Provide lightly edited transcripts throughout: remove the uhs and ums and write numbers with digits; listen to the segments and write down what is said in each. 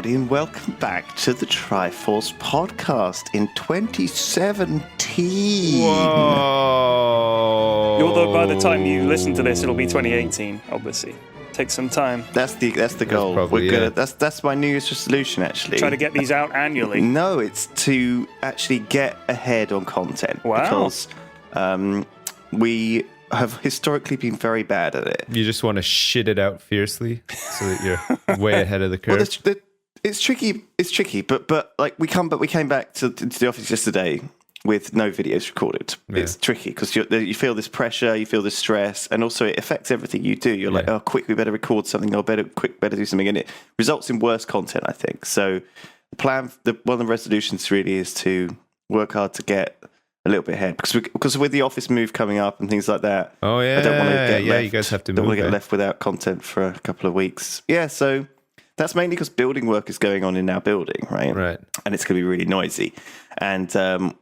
everybody, and welcome back to the Triforce podcast in 2017. Whoa! Although by the time you listen to this, it'll be 2018. Obviously, take some time. That's the goal. Probably, We're gonna. That's my New Year's resolution. Actually, Try to get these out annually. No, it's to actually get ahead on content. Wow. Because we have historically been very bad at it. You just want to shit it out fiercely so that you're way ahead of the curve. Well, it's tricky. It's tricky, but like we came back to the office yesterday with no videos recorded. Yeah. It's tricky because you feel this pressure, you feel this stress, and also it affects everything you do. You're like, oh, quick, we better record something. Oh, better do something, and it results in worse content, I think. So one of the resolutions really is to work hard to get a little bit ahead because with the office move coming up and things like that. Oh yeah, I don't want to get left. You guys have to. Don't want to get left without content for a couple of weeks. Yeah, so that's mainly because building work is going on in our building, right? Right. And it's going to be really noisy. And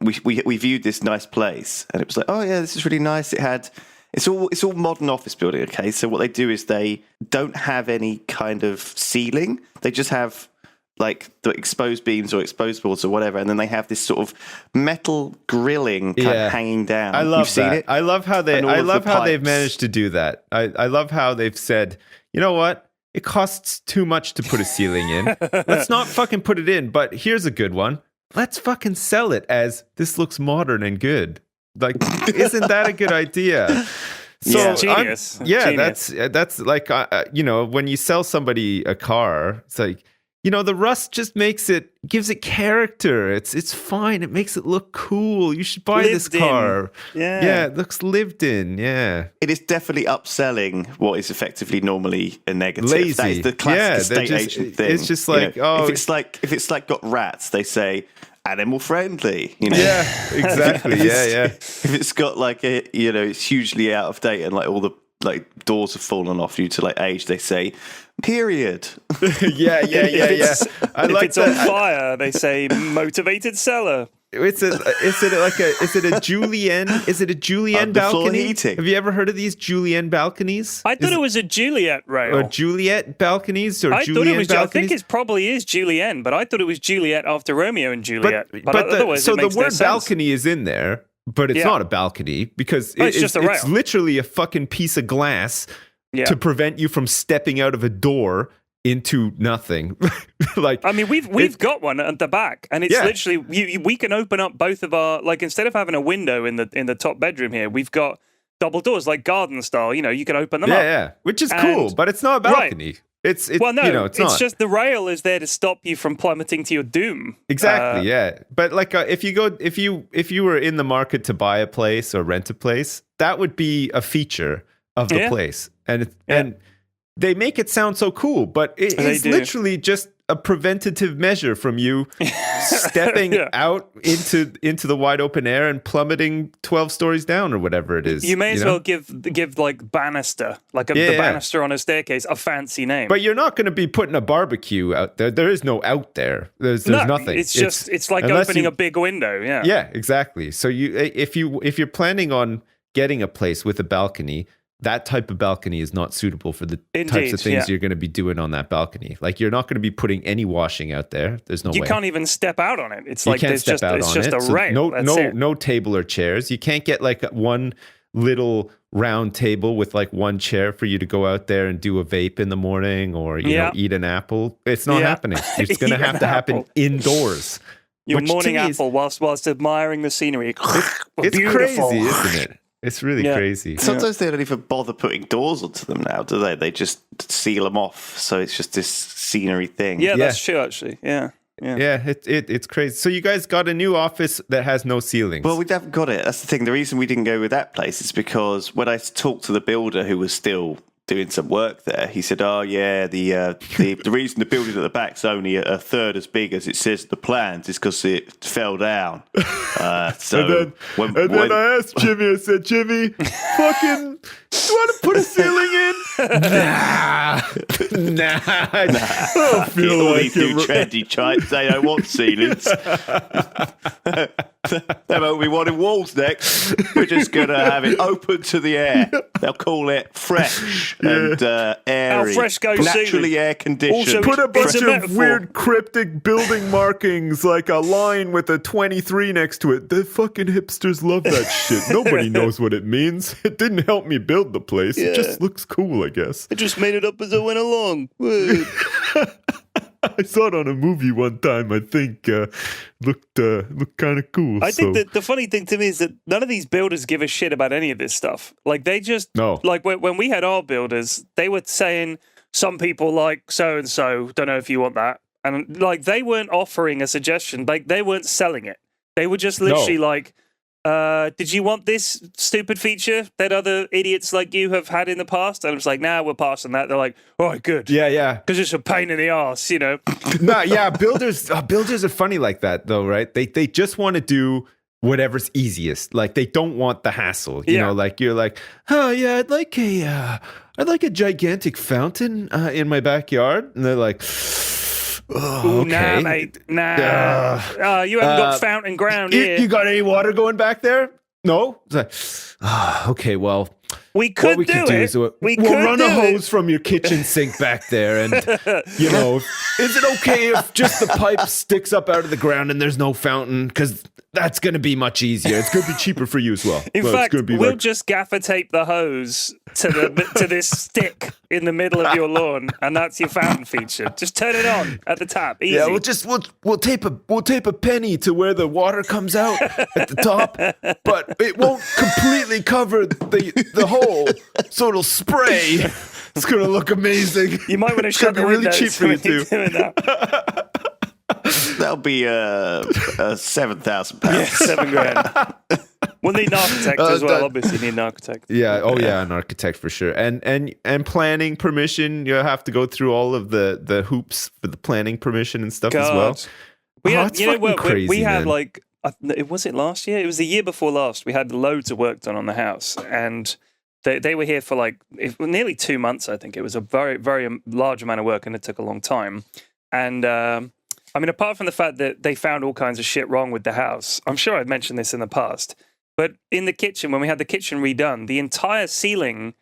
we viewed this nice place, and it was like, oh yeah, this is really nice. It's all modern office building. Okay, so what they do is they don't have any kind of ceiling. They just have like the exposed beams or exposed boards or whatever, and then they have this sort of metal grilling kind of hanging down. I love You've seen that. it? I love how they've managed to do that. I love how they've said, you know what? It costs too much to put a ceiling in. Let's not fucking put it in. But here's a good one. Let's fucking sell it as this looks modern and good. Like, isn't that a good idea? So genius. Genius. That's like when you sell somebody a car, it's like, the rust just gives it character. It's fine. It makes it look cool. You should buy this car. Yeah, it looks lived in. Yeah. It is definitely upselling what is effectively normally a negative. Lazy. That is the classic estate agent thing. It's just like, if it's like got rats, they say animal friendly. Yeah, exactly. yeah. If it's got like it's hugely out of date and like all the like doors have fallen off due to like age, they say period. yeah. If it's on fire, they say motivated seller. Is it a Julienne? Is it a Julienne balcony? Heating. Have you ever heard of these Julienne balconies? I thought it was a Juliet rail. Or Juliet balconies or I Julienne balconies? I think it probably is Julienne, but I thought it was Juliet after Romeo and Juliet. But the word balcony is in there, but it's not a balcony because it's just a rail. It's literally a fucking piece of glass to prevent you from stepping out of a door into nothing. We've got one at the back, and it's literally we can open up both of our, like, instead of having a window in the top bedroom here, we've got double doors like garden style. You can open them up. Yeah, which is cool, but it's not a balcony. Right. It's not. Just the rail is there to stop you from plummeting to your doom. Exactly, But like, if you were in the market to buy a place or rent a place, that would be a feature of the place, and they make it sound so cool, but it is literally just a preventative measure from you stepping out into the wide open air and plummeting 12 stories down or whatever it is. You may as well give like banister, like the banister on a staircase, a fancy name. But you're not going to be putting a barbecue out there. There is no out there. There's nothing. It's like opening a big window. Yeah. Yeah, exactly. So if you're planning on getting a place with a balcony, that type of balcony is not suitable for the types of things you're going to be doing on that balcony. Like, you're not going to be putting any washing out there. There's no way. You can't even step out on it. It's like it's just a rail. No table or chairs. You can't get like one little round table with like one chair for you to go out there and do a vape in the morning or eat an apple. It's not happening. It's going to have to happen indoors. Your morning apple whilst admiring the scenery. It's crazy, isn't it? It's really crazy. Sometimes they don't even bother putting doors onto them now, do they? They just seal them off. So it's just this scenery thing. Yeah, that's true, actually. Yeah. It's crazy. So you guys got a new office that has no ceilings. Well, we haven't got it. That's the thing. The reason we didn't go with that place is because when I talked to the builder who was still doing some work there, he said, "Oh yeah, the reason the building at the back's only a third as big as it says in the plans is because it fell down." And then I asked Jimmy. I said, "Jimmy, fucking, do you want to put a ceiling in?" Nah. I don't feel all like these new trendy types. They don't want ceilings. There will be one in walls next. We're just going to have it open to the air. They'll call it fresh and airy. How fresh goes naturally air conditioned. Also, Put a bunch of metaphor. weird cryptic building markings, like a line with a 23 next to it. The fucking hipsters love that shit. Nobody knows what it means. It didn't help me build the place. It just looks cool, I guess. I just made it up as I went along. I saw it on a movie one time. I think looked kind of cool. I think that the funny thing to me is that none of these builders give a shit about any of this stuff. Like they just like when we had our builders, they were saying some people like so and so. Don't know if you want that, and like they weren't offering a suggestion. Like they weren't selling it. They were just literally like. Did you want this stupid feature that other idiots like you have had in the past? And I was like, nah, we're passing that. They're like, all right, good. Yeah. Because it's a pain in the ass, you know? Builders are funny like that, though, right? They just want to do whatever's easiest. Like, they don't want the hassle. You know, like, you're like, oh, yeah, I'd like a gigantic fountain in my backyard. And they're like... Oh, okay. Nah, mate. Nah. You haven't got fountain ground here. You got any water going back there? No? It's like, okay, well... We could We'll run a hose from your kitchen sink back there, and, you know, is it okay if just the pipe sticks up out of the ground and there's no fountain? Because that's going to be much easier. It's going to be cheaper for you as well. In fact, we'll just gaffer tape the hose to this stick in the middle of your lawn, and that's your fountain feature. Just turn it on at the tap. Easy. Yeah, we'll tape a penny to where the water comes out at the top, but it won't completely cover the hole. So it'll spray. It's gonna look amazing. You might want to shut the really windows cheap for you too. That'll be £7,000. Yeah, $7,000. We'll need an architect as well. Obviously, need an architect. Yeah. Oh, yeah, an architect for sure. And planning permission. You have to go through all of the hoops for the planning permission and stuff as well. It's fucking crazy. We had was it last year? It was the year before last. We had loads of work done on the house, and they were here for nearly 2 months. I think it was a very, very large amount of work, and it took a long time. And I mean, apart from the fact that they found all kinds of shit wrong with the house, I'm sure I've mentioned this in the past, but in the kitchen, when we had the kitchen redone, the entire ceiling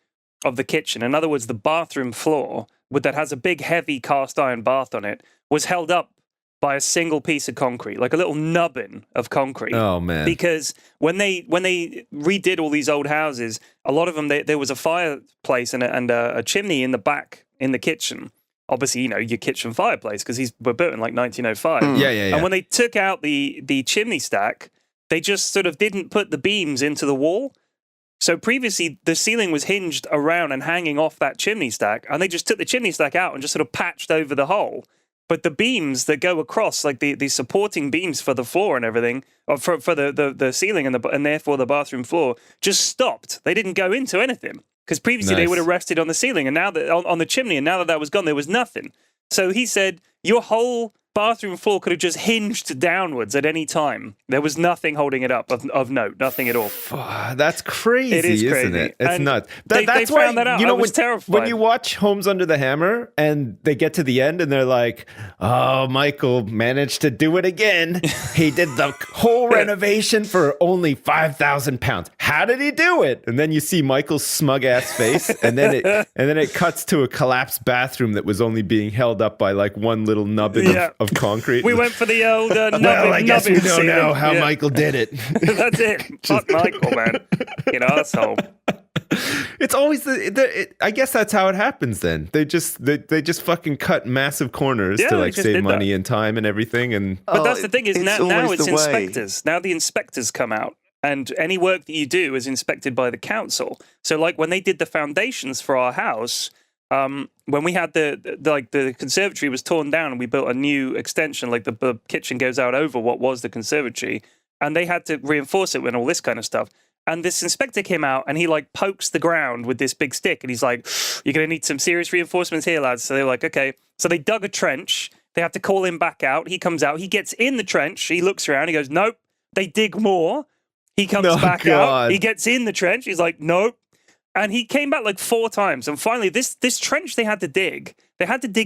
of the kitchen, in other words, the bathroom floor, that has a big, heavy cast iron bath on it, was held up by a single piece of concrete, like a little nubbin of concrete. Oh, man. Because when they redid all these old houses, a lot of them, there was a fireplace and a chimney in the back in the kitchen. Obviously, you know, your kitchen fireplace, because these were built in like 1905. Yeah. And when they took out the chimney stack, they just sort of didn't put the beams into the wall. So previously, the ceiling was hinged around and hanging off that chimney stack, and they just took the chimney stack out and just sort of patched over the hole. But the beams that go across, like the supporting beams for the floor and everything, or for the ceiling and therefore the bathroom floor, just stopped. They didn't go into anything. Because previously they would have rested on the ceiling and now that on the chimney, and now that was gone, there was nothing. So he said, your whole bathroom floor could have just hinged downwards at any time. There was nothing holding it up of note, nothing at all. That's crazy, it is crazy. Isn't it? It's and nuts. They found that out. You know, I was terrified. When you watch Homes Under the Hammer and they get to the end and they're like, oh, Michael managed to do it again. He did the whole renovation for only £5,000. How did he do it? And then you see Michael's smug ass face, and then it cuts to a collapsed bathroom that was only being held up by like one little nubbin of concrete. We went for the old nubbin. Well, I guess we know ceiling. now how Michael did it. That's it. Fuck Michael, man. You know, asshole. It's always I guess that's how it happens. Then they just fucking cut massive corners to like save money and time and everything. But that's the thing is now it's way. inspectors. Now the inspectors come out, and any work that you do is inspected by the council. So like when they did the foundations for our house. When we had the conservatory was torn down and we built a new extension, like the kitchen goes out over what was the conservatory, and they had to reinforce it and all this kind of stuff. And this inspector came out and he like pokes the ground with this big stick and he's like, you're going to need some serious reinforcements here, lads. So they're like, okay. So they dug a trench. They have to call him back out. He comes out. He gets in the trench. He looks around. He goes, nope. They dig more. He comes back out. He gets in the trench. He's like, nope. And he came back like 4 times. And finally, this trench they had to dig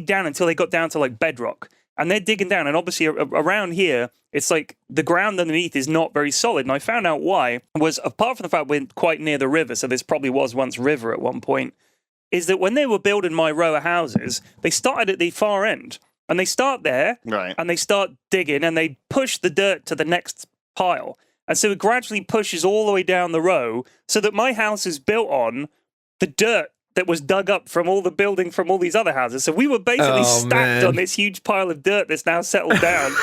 down until they got down to like bedrock. and they're digging down. And obviously around here, it's like the ground underneath is not very solid. And I found out why was, apart from the fact we're quite near the river, so this probably was once river at one point, is that when they were building my row of houses, they started at the far end. And they start there, right, and they start digging, and they push the dirt to the next pile. And so it gradually pushes all the way down the row, so that my house is built on the dirt that was dug up from all the building from all these other houses. So we were basically stacked on this huge pile of dirt that's now settled down.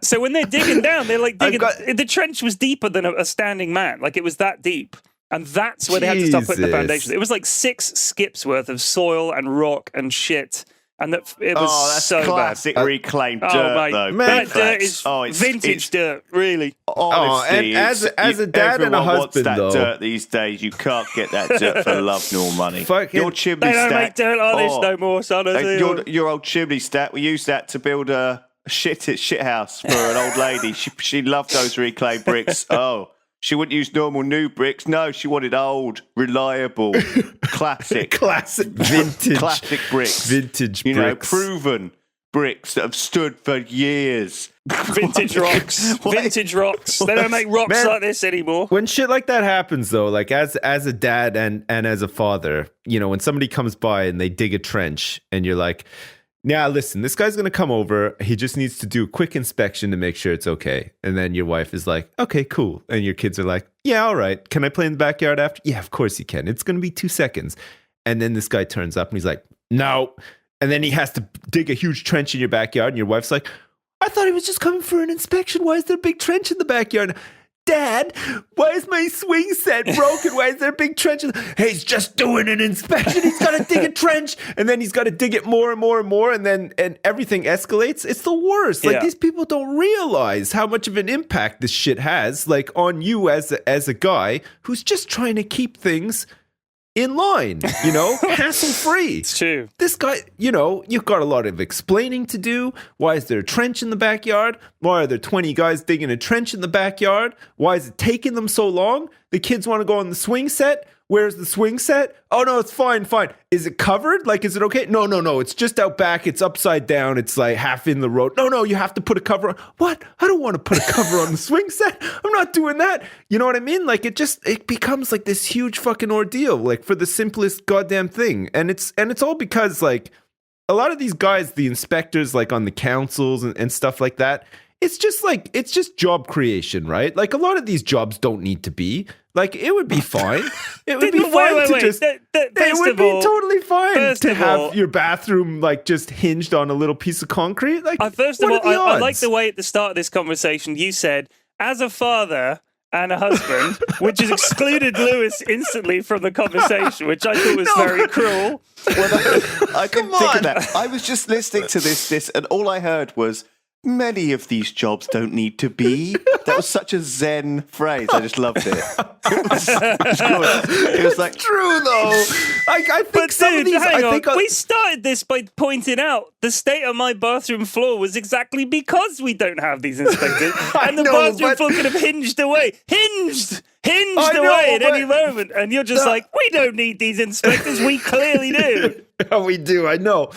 So when they're digging down, they're like digging. The trench was deeper than a standing man. Like, it was that deep. And that's where they had to start putting the foundations. It was like 6 skips worth of soil and rock and shit. And it was that's so classic bad. reclaimed dirt, though. That dirt is vintage dirt, really. Honestly, and as a dad and a husband, wants that though, dirt these days. You can't get that dirt for love nor money. Your chimney they don't stack, make dirt like this no more, son. Your old chimney stack, we used that to build a shit house for an old lady. She loved those reclaimed bricks. She wouldn't use normal new bricks. No, she wanted old, reliable, classic, vintage, classic bricks. Vintage bricks. Proven bricks that have stood for years. Vintage rocks. Vintage rocks. They don't make rocks like this anymore. When shit like that happens, though, like as a dad and as a father, when somebody comes by and they dig a trench and you're like, now, listen, this guy's going to come over. He just needs to do a quick inspection to make sure it's okay. And then your wife is like, okay, cool. And your kids are like, yeah, all right. Can I play in the backyard after? Yeah, of course you can. It's going to be 2 seconds. And then this guy turns up and he's like, no. And then he has to dig a huge trench in your backyard. And your wife's like, I thought he was just coming for an inspection. Why is there a big trench in the backyard? Dad, why is my swing set broken? Why is there a big trench? Hey, he's just doing an inspection. He's got to dig a trench. And then he's got to dig it more and more and more. And then everything escalates. It's the worst. Like, these people don't realize how much of an impact this shit has, like, on you as a guy who's just trying to keep things in line, hassle-free. It's true. This guy, you've got a lot of explaining to do. Why is there a trench in the backyard? Why are there 20 guys digging a trench in the backyard? Why is it taking them so long? The kids want to go on the swing set. Where's the swing set? Oh, no, it's fine. Is it covered? Like, is it okay? No. It's just out back. It's upside down. It's like half in the road. No, you have to put a cover on. What? I don't want to put a cover on the swing set. I'm not doing that. You know what I mean? Like, it becomes like this huge fucking ordeal, like, for the simplest goddamn thing. And it's all because, like, a lot of these guys, the inspectors, like, on the councils and stuff like that, it's just job creation, right? Like, a lot of these jobs don't need to be. Like, it would be fine. It would be fine to just... It would be totally fine to have your bathroom, like, just hinged on a little piece of concrete. Like, first of all, I like the way at the start of this conversation you said, as a father and a husband, which has excluded Lewis instantly from the conversation, which I thought was very cruel. I couldn't think of that. I was just listening to this, and all I heard was, many of these jobs don't need to be. That was such a zen phrase. I just loved it. It was like, true though. I think some of these. We started this by pointing out the state of my bathroom floor was exactly because we don't have these inspectors, and the bathroom floor could have hinged away at any moment. And you're just like, we don't need these inspectors. We clearly do. We do. I know.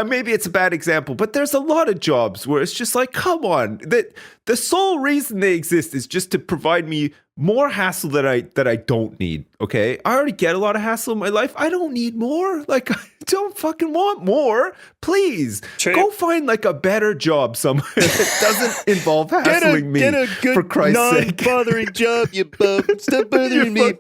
Maybe it's a bad example, but there's a lot of jobs where it's just like, come on. That the sole reason they exist is just to provide me more hassle that I don't need. Okay, I already get a lot of hassle in my life. I don't need more. Like, I don't fucking want more. Please go find like a better job somewhere that doesn't involve hassling me. Get a good, for Christ's sake, non-bothering job, you bum. Stop bothering me.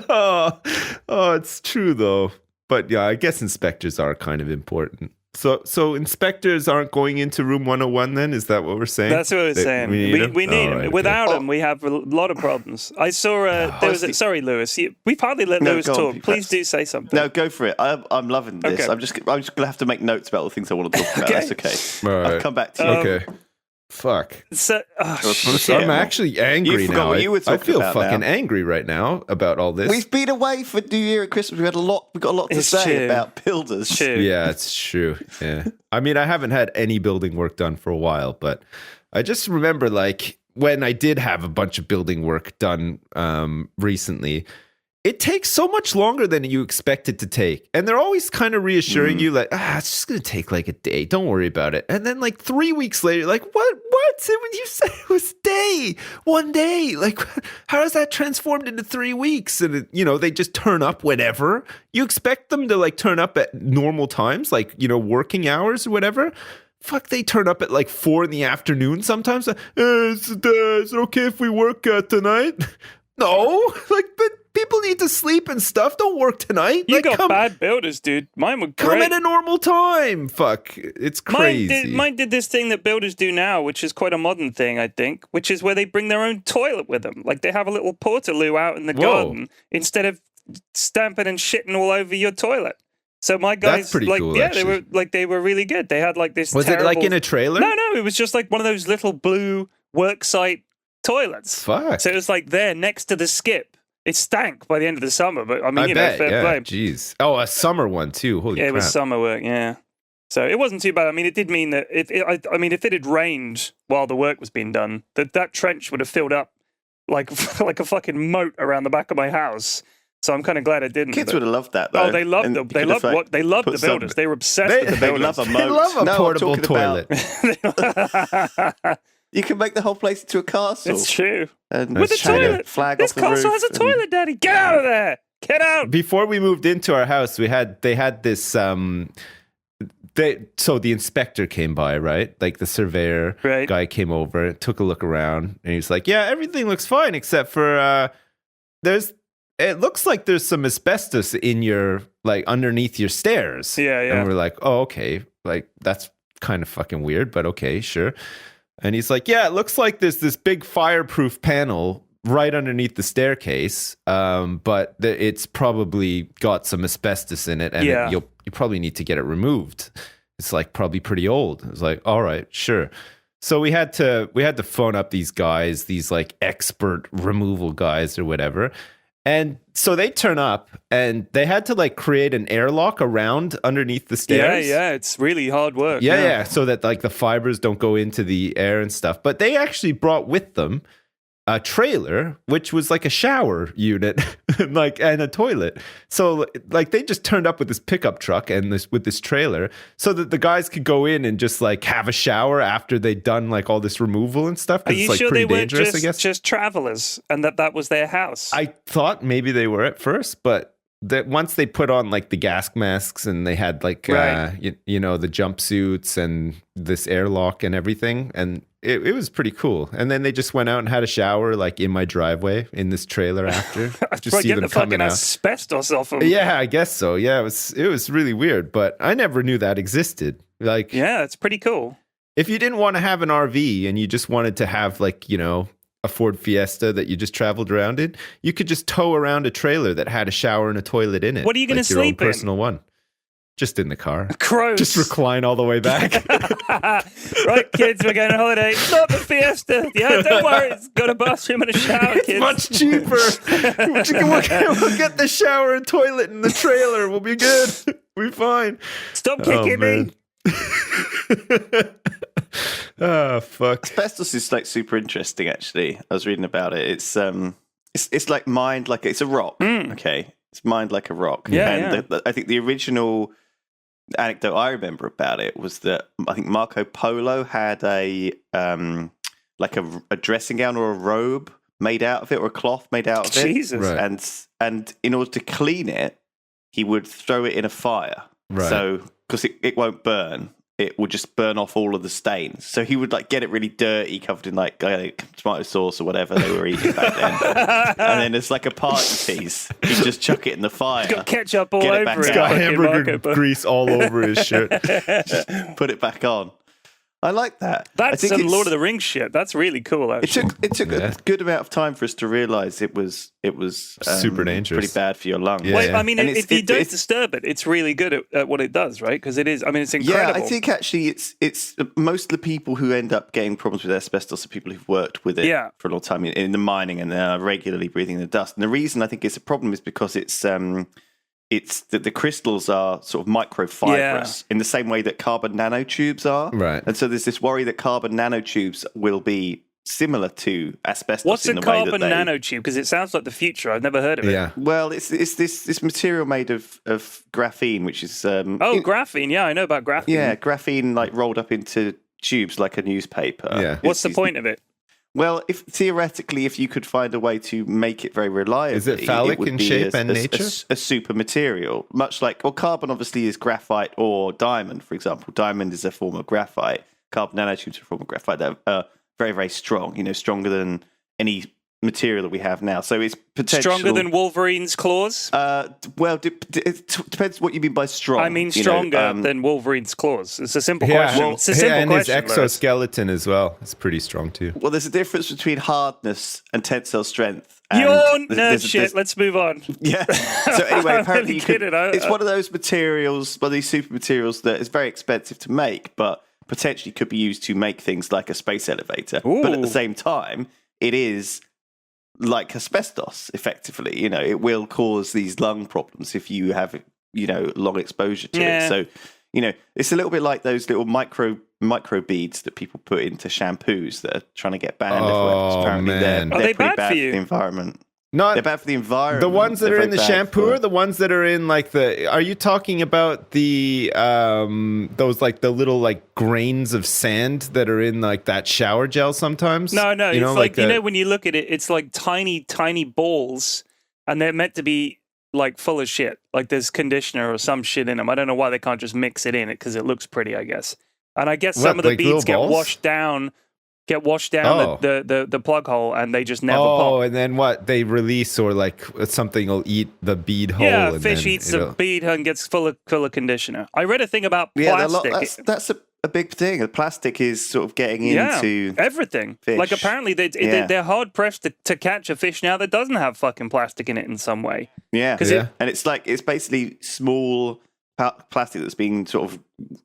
Oh, it's true though. But yeah, I guess inspectors are kind of important. So inspectors aren't going into room 101 then? Is that what we're saying? That's what we're saying. We need them. Right, Without them, we have a lot of problems. I saw sorry, Lewis. We've hardly let Lewis talk. Please do say something. No, go for it. I'm loving this. Okay. I'm just going to have to make notes about all the things I want to talk about. That's okay. Right. I'll come back to you. Okay. Fuck. So, I'm actually angry now. I feel fucking angry right now about all this. We've been away for New Year and Christmas. We've got a lot to say about builders. True. Yeah, it's true. Yeah. I mean, I haven't had any building work done for a while, but I just remember like when I did have a bunch of building work done recently, it takes so much longer than you expect it to take. And they're always kind of reassuring you, like, it's just going to take like a day. Don't worry about it. And then like 3 weeks later, like, what? You said it was one day. Like, how is that transformed into 3 weeks? And, they just turn up whenever. You expect them to like turn up at normal times, like, working hours or whatever. Fuck, they turn up at like 4 p.m. sometimes. Is it okay if we work tonight? No, like, but people need to sleep and stuff. Don't work tonight. You got bad builders, dude. Mine were great. Come at a normal time. Fuck, it's crazy. Mine did this thing that builders do now, which is quite a modern thing, I think, which is where they bring their own toilet with them. Like, they have a little portaloo out in the garden instead of stamping and shitting all over your toilet. So my guys, that's pretty cool, actually. they were really good. They had like this. Was it like in a trailer? No, it was just like one of those little blue worksite toilets. Fuck. So it was like there next to the skip. It stank by the end of the summer, but I mean, bet, fair play. Jeez. Oh, a summer one too. Holy crap. It was summer work, yeah. So it wasn't too bad. I mean, it did mean that if it had rained while the work was being done, that trench would have filled up like a fucking moat around the back of my house. So I'm kind of glad it didn't. Kids would have loved that, though. Oh, they loved them. They loved the builders. They were obsessed with the builders. They love a portable toilet. You can make the whole place into a castle. It's true. And with a toilet. This castle has a toilet, Daddy. Get out of there. Get out. Before we moved into our house, they had this. So the inspector came by, right? Like the surveyor guy came over, took a look around, and he was like, "Yeah, everything looks fine except for It looks like there's some asbestos in your, like, underneath your stairs." Yeah. And we're like, "Oh, okay. Like, that's kind of fucking weird, but okay, sure." And he's like, "Yeah, it looks like there's this big fireproof panel right underneath the staircase, but it's probably got some asbestos in it, and you probably need to get it removed. It's like probably pretty old." I was like, "All right, sure." So we had to phone up these guys, these like expert removal guys or whatever. And so they turn up and they had to like create an airlock around underneath the stairs. Yeah, it's really hard work. Yeah, so that like the fibers don't go into the air and stuff. But they actually brought with them a trailer, which was like a shower unit, and a toilet. So like they just turned up with this pickup truck and with this trailer so that the guys could go in and just like have a shower after they'd done like all this removal and stuff. Are you it's, like, sure pretty they weren't dangerous, I guess. just travelers and that was their house? I thought maybe they were at first, but that once they put on like the gas masks and they had like the jumpsuits and this airlock and everything, and it was pretty cool. And then they just went out and had a shower like in my driveway in this trailer after. Just see them coming out. Asbestos off them. Yeah, I guess so. Yeah, it was really weird, but I never knew that existed. Like, yeah, it's pretty cool. If you didn't want to have an RV and you just wanted to have like, a Ford Fiesta that you just traveled around in, you could just tow around a trailer that had a shower and a toilet in it. What are you going to sleep your own in? personal one. Just in the car. Gross. Just recline all the way back. Right, kids, we're going on holiday. Not the Fiesta. Yeah, don't worry. It's got a bathroom and a shower, kids. It's much cheaper. We'll get the shower and toilet in the trailer. We'll be good. We'll be fine. Stop kicking me. Oh, fuck. Asbestos is like super interesting, actually. I was reading about it. It's like mined like it's a rock. Okay. It's mined like a rock. Yeah. I think the original anecdote I remember about it was that I think Marco Polo had a dressing gown or a robe made out of it, or a cloth made out of it. Jesus. Right. And in order to clean it, he would throw it in a fire. Right. So because it won't burn, it would just burn off all of the stains. So he would like get it really dirty, covered in like tomato sauce or whatever they were eating back then. And then it's like a party piece. He'd just chuck it in the fire. It's got ketchup all over it. It's got hamburger grease all over his shirt. Just put it back on. I like that. That's some Lord of the Rings shit. That's really cool, actually. It took a good amount of time for us to realise it was super dangerous, pretty bad for your lungs. Yeah, well, I mean, if you don't disturb it, it's really good at what it does, right? Because it is. I mean, it's incredible. Yeah, I think actually it's most of the people who end up getting problems with asbestos are people who've worked with it for a long time in the mining and are regularly breathing the dust. And the reason I think it's a problem is because it's that the crystals are sort of microfibrous in the same way that carbon nanotubes are. Right. And so there's this worry that carbon nanotubes will be similar to asbestos. What's in a the way carbon that they, nanotube? Because it sounds like the future. I've never heard of it. Yeah. Well, it's this material made of graphene, which is graphene. Yeah, I know about graphene. yeah, graphene like rolled up into tubes like a newspaper. Yeah. What's the point of it? Well, if theoretically, if you could find a way to make it very reliably, Is it phallic would in be shape and nature? a super material, much like carbon obviously is graphite or diamond, for example. Diamond is a form of graphite. Carbon nanotubes are a form of graphite that are very, very strong. Stronger than any material that we have now. So it's potential. Stronger than Wolverine's claws? Well, it depends what you mean by strong. I mean stronger than Wolverine's claws. It's a simple Yeah, question. well, It's a simple and question. his exoskeleton as well. It's pretty strong too. Well, there's a difference between hardness and tensile strength. You're and nerd shit. Let's move on. Yeah. So anyway, I'm apparently really kidding. it's one of those materials, one of these super materials that is very expensive to make, but potentially could be used to make things like a space elevator. Ooh. But at the same time, it is like asbestos, effectively. It will cause these lung problems if you have, long exposure to it. So, it's a little bit like those little micro beads that people put into shampoos that are trying to get banned. Apparently, man. they're Are they pretty bad bad for for you? the environment. Not They're bad for the environment. the ones that They're are in very the bad shampoo, for- or the ones that are in like are you talking about the those like the little like grains of sand that are in like that shower gel sometimes? No, it's like the- when you look at it, it's like tiny, tiny balls, and they're meant to be like full of shit. Like there's conditioner or some shit in them. I don't know why they can't just mix it in it because it looks pretty, I guess. And I guess some of the like beads little get balls? washed down Oh. the plug hole, and they just never pop. and then what they release, or like something will eat the bead hole. Yeah, and fish then eats a bead and gets full of conditioner. I read a thing about Yeah, plastic. that's a big thing. The plastic is sort of getting into everything. fish. Like apparently they're hard pressed to catch a fish now that doesn't have fucking plastic in it in some way. Yeah, 'Cause it- and it's basically small plastic that's being sort of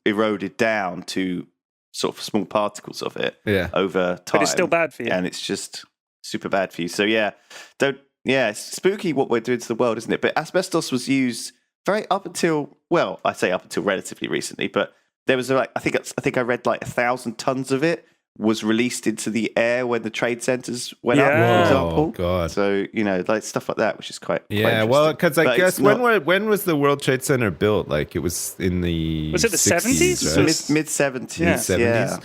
eroded down to sort of small particles of it over time. But it's still bad for you. and it's just super bad for you. So it's spooky what we're doing to the world, isn't it? But asbestos was used up until relatively recently, but there was I think I read like 1,000 tons of it was released into the air when the trade centers went up, for Yeah. example. Oh, God. So like stuff like that, which is quite well, because I But guess it's not- when was the World Trade Center built? Like it was in the Was it the 70s? right? mid 70s. Yeah. 70s. Yeah.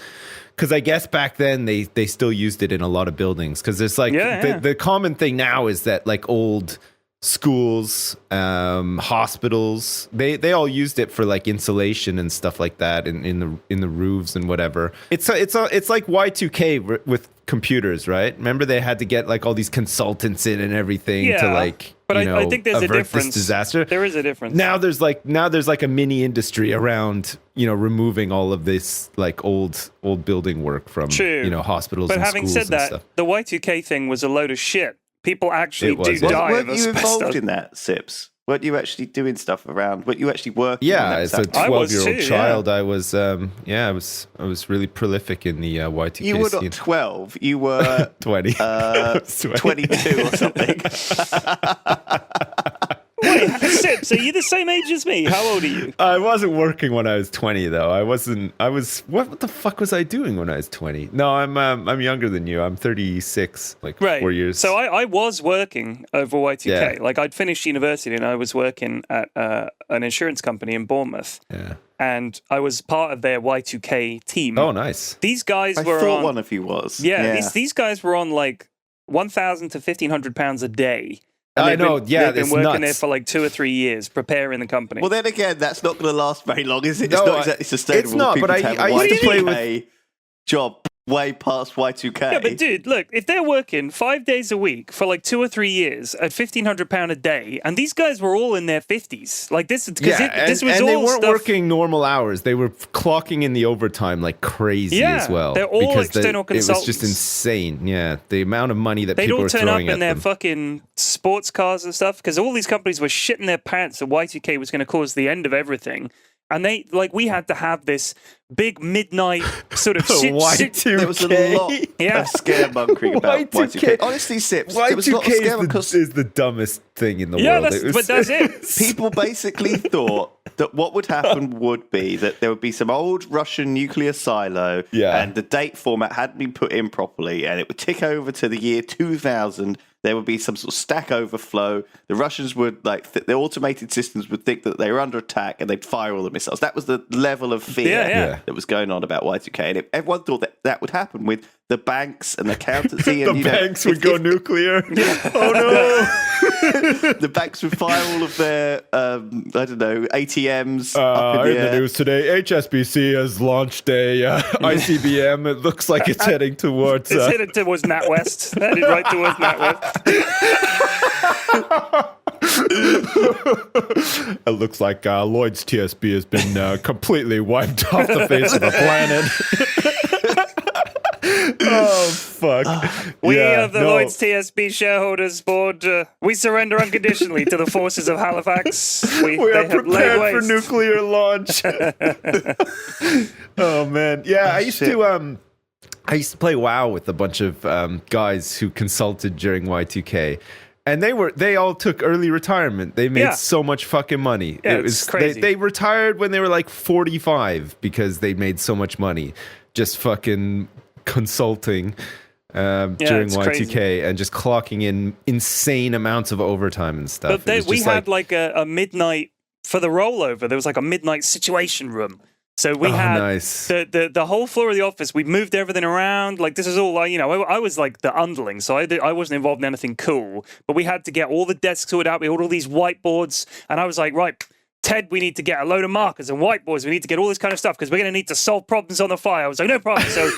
Because I guess back then they still used it in a lot of buildings. Because there's like the common thing now is that like old schools, hospitals, they all used it for like insulation and stuff like that in the roofs and whatever. It's like Y2K with computers, right? Remember they had to get like all these consultants in and everything to like. But I think there's a avert difference. This disaster. There is a difference. Now there's like a mini industry around removing all of this like old building work from hospitals but and having schools said and that, stuff. the Y2K thing was a load of shit. People actually do was, yeah. die of Weren't you asbestos. involved in that, Sips? Weren't you actually doing stuff around? Weren't you actually working? Yeah, on as that a I was 12-year-old too, child, I was I was really prolific in the Y2K You were scene. not 12. You were 20. 22 or something. Wait, Sips, are you the same age as me? How old are you? I wasn't working when I was 20 though. I was what the fuck was I doing when I was 20? No, I'm younger than you. I'm 36, like 4 years. So I was working over Y2K. Yeah. Like I'd finished university and I was working at an insurance company in Bournemouth. Yeah. And I was part of their Y2K team. Oh, nice. These guys I were thought on, one of you was. Yeah, these guys were on like 1,000 to 1,500 pounds a day. And I know, yeah, they've it's been working there nuts. for like 2 or 3 years preparing the company. Well, then again, that's not going to last very long, is it? No, It's not exactly sustainable. it's not, for but people to I have a used to play Y2K job way past Y2K. Yeah, but dude, look, if they're working 5 days a week for like 2 or 3 years at £1,500 a day, and these guys were all in their 50s, like this, because this was and all they weren't stuff. working normal hours. They were clocking in the overtime like crazy as well. They're all because external it was consultants. just insane. Yeah, the amount of money that They'd people all were turn up throwing in at their them. fucking sports cars and stuff because all these companies were shitting their pants that Y2K was going to cause the end of everything. And we had to have this big midnight sort of Y2K. There was a lot of scaremongering about Y2K. Honestly, Sips, there was a lot of Y2K is the dumbest thing in the world. But that's it. People basically thought that what would happen would be that there would be some old Russian nuclear silo, and the date format hadn't been put in properly, and it would tick over to the year 2000. There would be some sort of stack overflow. The Russians would, the automated systems would think that they were under attack and they'd fire all the missiles. That was the level of fear that was going on about Y2K. And everyone thought that would happen with the banks and the accountancy. And, banks would go nuclear. Oh, no. The banks would fire all of their, ATMs up in the news today, HSBC has launched a ICBM. It looks like it's heading towards... It's headed towards NatWest. Headed right towards NatWest. It looks like Lloyd's TSB has been completely wiped off the face of the planet. Oh, fuck. We of the Lloyd's TSB shareholders board, we surrender unconditionally to the forces of Halifax. We are prepared for nuclear launch. Oh, man. Yeah, I used to play WoW with a bunch of guys who consulted during Y2K. And they all took early retirement. They made so much fucking money. Yeah, it was crazy. They retired when they were like 45 because they made so much money just fucking consulting during Y2K crazy. And just clocking in insane amounts of overtime and stuff. But we had a midnight for the rollover. There was like a midnight situation room. So we had the whole floor of the office. We moved everything around. Like, this is all, I was like the underling, so I wasn't involved in anything cool. But we had to get all the desks sorted out. We had all these whiteboards. And I was like, right, Ted, we need to get a load of markers and whiteboards. We need to get all this kind of stuff because we're going to need to solve problems on the fly. I was like, no problem. So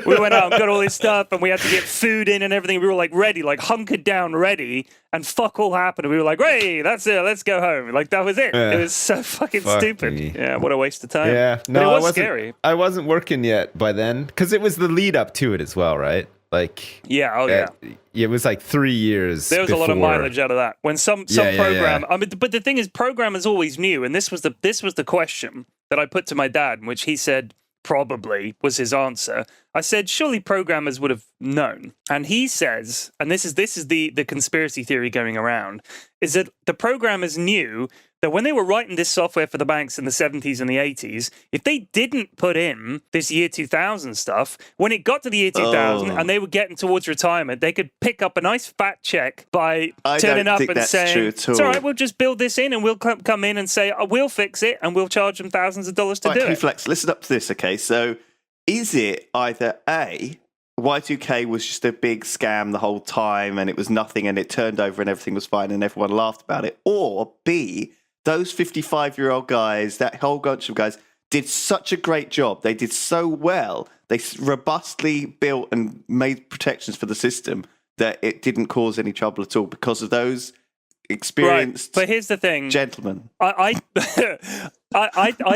we went out and got all this stuff, and we had to get food in and everything. We were like ready, like hunkered down ready, and fuck all happened. And we were like, hey, that's it. Let's go home. Like, that was it. Yeah. It was so fucking stupid. Me. Yeah, what a waste of time. Yeah, no, but it was scary. I wasn't working yet by then because it was the lead up to it as well, right? Like, it was like 3 years. There was a lot of mileage out of that. When some program, yeah. I mean, but the thing is, programmers always knew, and this was the question that I put to my dad, in which he said probably was his answer. I said, surely programmers would have known, and he says, and this is the conspiracy theory going around, is that the programmers knew that when they were writing this software for the banks in the 70s and the 80s, if they didn't put in this year 2000 stuff, when it got to the year 2000 and they were getting towards retirement, they could pick up a nice fat check by turning up and saying, it's all right, we'll just build this in and we'll come in and say, we'll fix it and we'll charge them thousands of dollars to do it. Flex, listen up to this, okay? So is it either A, Y2K was just a big scam the whole time and it was nothing and it turned over and everything was fine and everyone laughed about it, or B, those 55-year-old guys, that whole bunch of guys, did such a great job. They did so well. They robustly built and made protections for the system that it didn't cause any trouble at all because of those experienced But here's the thing, gentlemen. I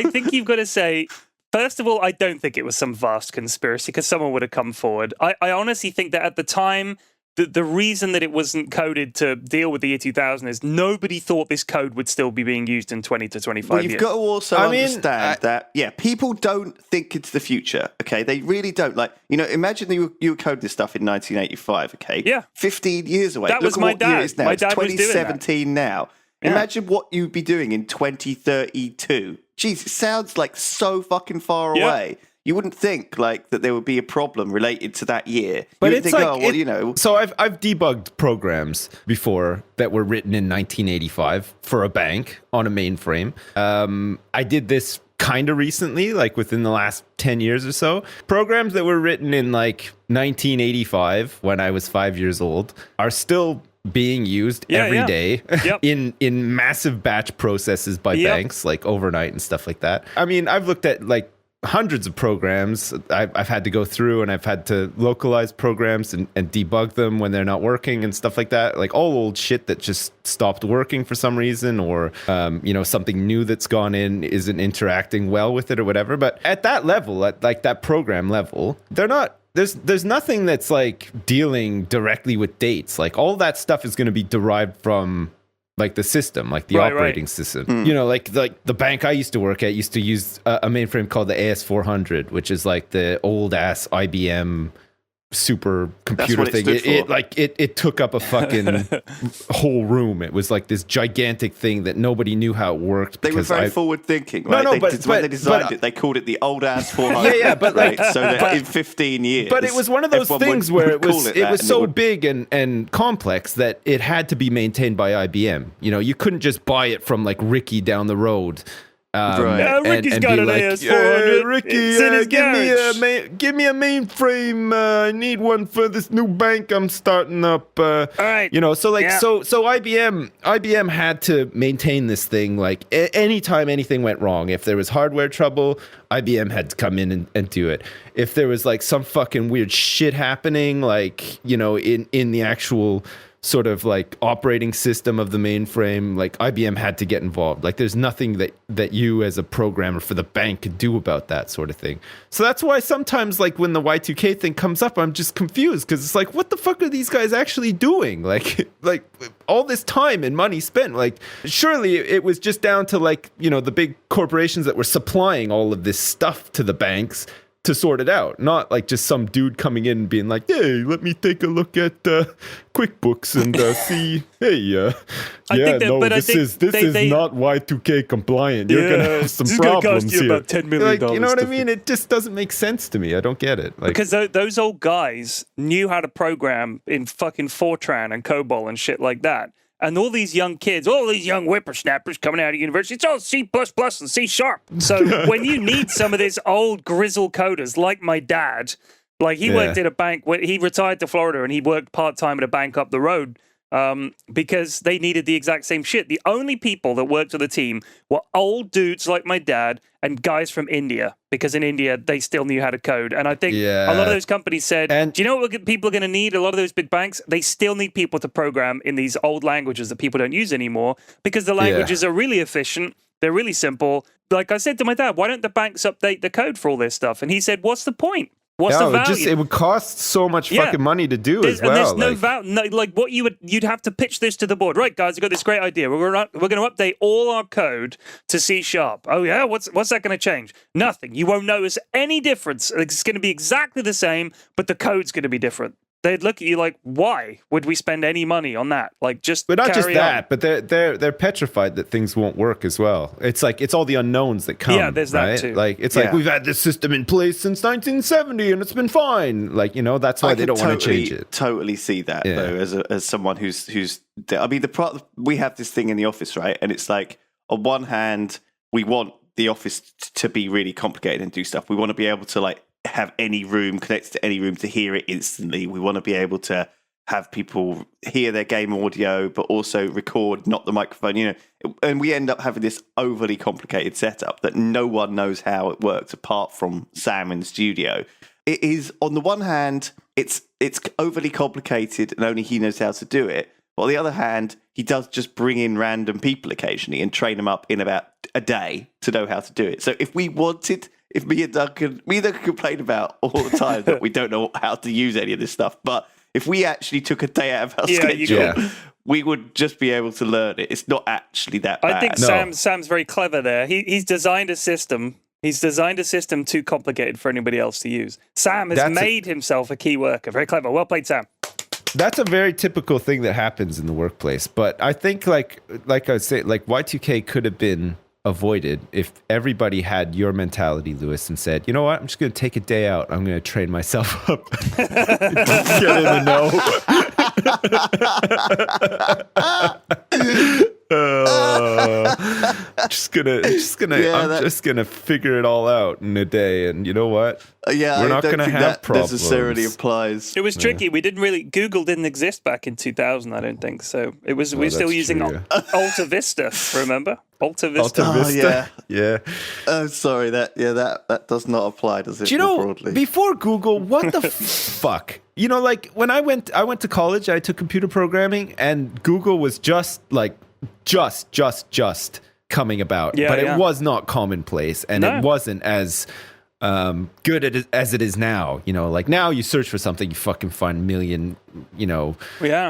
think you've got to say, first of all, I don't think it was some vast conspiracy because someone would have come forward. I honestly think that at the time, the reason that it wasn't coded to deal with the year 2000 is nobody thought this code would still be being used in 20 to 25 years. You've got to also understand that, people don't think into the future, okay? They really don't. Like, imagine you would code this stuff in 1985, okay? Yeah. 15 years away. That was my dad. Year it is now. My it's dad was doing that. 2017 now. Yeah. Imagine what you'd be doing in 2032. Jeez, it sounds like so fucking far away. You wouldn't think that there would be a problem related to that year. But it's think, like, So I've debugged programs before that were written in 1985 for a bank on a mainframe. I did this kind of recently, like within the last 10 years or so. Programs that were written in like 1985 when I was 5 years old are still being used every day in massive batch processes by banks, like overnight and stuff like that. I mean, I've looked at like hundreds of programs I've had to go through, and I've had to localize programs and debug them when they're not working and stuff like that. Like all old shit that just stopped working for some reason, or something new that's gone in isn't interacting well with it or whatever. But at that level, at like that program level, they're not. There's nothing that's like dealing directly with dates. Like all that stuff is going to be derived from like the system, like the operating system. You know, like the bank I used to work at used to use a mainframe called the AS400, which is like the old ass IBM super computer thing. It took up a fucking whole room. It was like this gigantic thing that nobody knew how it worked. They were very forward thinking, right? When they designed it, they called it the old ass 400. Yeah, but like, right? So that in 15 years. But it was one of those things where it was so big and complex that it had to be maintained by IBM. You know, you couldn't just buy it from like Ricky down the road. Ricky's got an AS400. Ricky, give me a mainframe. I need one for this new bank I'm starting up. All right. You know, so IBM had to maintain this thing. Like anytime anything went wrong, if there was hardware trouble, IBM had to come in and do it. If there was like some fucking weird shit happening, like, you know, in the actual sort of like operating system of the mainframe, like IBM had to get involved. Like there's nothing that you as a programmer for the bank could do about that sort of thing. So that's why sometimes like when the Y2K thing comes up, I'm just confused because it's like, what the fuck are these guys actually doing? Like all this time and money spent, like surely it was just down to like, you know, the big corporations that were supplying all of this stuff to the banks to sort it out, not like just some dude coming in and being like, hey, let me take a look at QuickBooks and see, hey, this is not Y2K compliant. You're going to have some problems cost you here. About $10 million. Like, you know what I mean? It just doesn't make sense to me. I don't get it. Like, because those old guys knew how to program in fucking Fortran and COBOL and shit like that. And all these young kids, all these young whippersnappers coming out of university, it's all C++ and C#. So when you need some of these old grizzle coders like my dad, like he worked at a bank, he retired to Florida and he worked part-time at a bank up the road because they needed the exact same shit. The only people that worked with the team were old dudes like my dad and guys from India, because in India, they still knew how to code. And I think a lot of those companies said, do you know what people are going to need? A lot of those big banks, they still need people to program in these old languages that people don't use anymore because the languages are really efficient. They're really simple. Like I said to my dad, why don't the banks update the code for all this stuff? And he said, what's the point? What's the value? It would cost so much fucking money to do as well. And there's no value. No, like what you'd have to pitch this to the board. Right, guys, I've got this great idea. We're going to update all our code to C#. Oh yeah, what's that going to change? Nothing. You won't notice any difference. It's going to be exactly the same, but the code's going to be different. They'd look at you like, why would we spend any money on that? Like, just but not carry just that, on. but they're petrified that things won't work as well. It's like it's all the unknowns that come. Yeah, there's that too. Like it's like we've had this system in place since 1970 and it's been fine. Like, you know, that's why they don't want to change it. Totally see that though, as someone who's. I mean, we have this thing in the office, right? And it's like on one hand, we want the office to be really complicated and do stuff. We want to be able to like have any room connected to any room to hear it instantly. We want to be able to have people hear their game audio, but also record, not the microphone, you know. And we end up having this overly complicated setup that no one knows how it works apart from Sam in the studio. It is, on the one hand, it's overly complicated and only he knows how to do it. But on the other hand, he does just bring in random people occasionally and train them up in about a day to know how to do it. So if me and Duncan complain about all the time that we don't know how to use any of this stuff, but if we actually took a day out of our schedule, we would just be able to learn it. It's not actually that bad. I think Sam's very clever there. He's designed a system. He's designed a system too complicated for anybody else to use. Sam has made himself a key worker. Very clever. Well played, Sam. That's a very typical thing that happens in the workplace. But I think like I was saying, like Y2K could have been avoided if everybody had your mentality, Lewis, and said, you know what, I'm just going to take a day out. I'm going to train myself up. Get in the know. I'm just gonna figure it all out in a day, and you know what? We're not gonna have problems. Necessarily applies. It was tricky. Google didn't exist back in 2000. I don't think so. We're still using Alta Vista. Remember Alta Vista? Alta Vista. Yeah. Oh, sorry. That does not apply, does it? Do you know, broadly? Before Google, what the fuck? You know, like when I went to college, I took computer programming, and Google was just coming about, but it was not commonplace, and it wasn't as good as it is now. You know, like now you search for something, you fucking find a million, you know,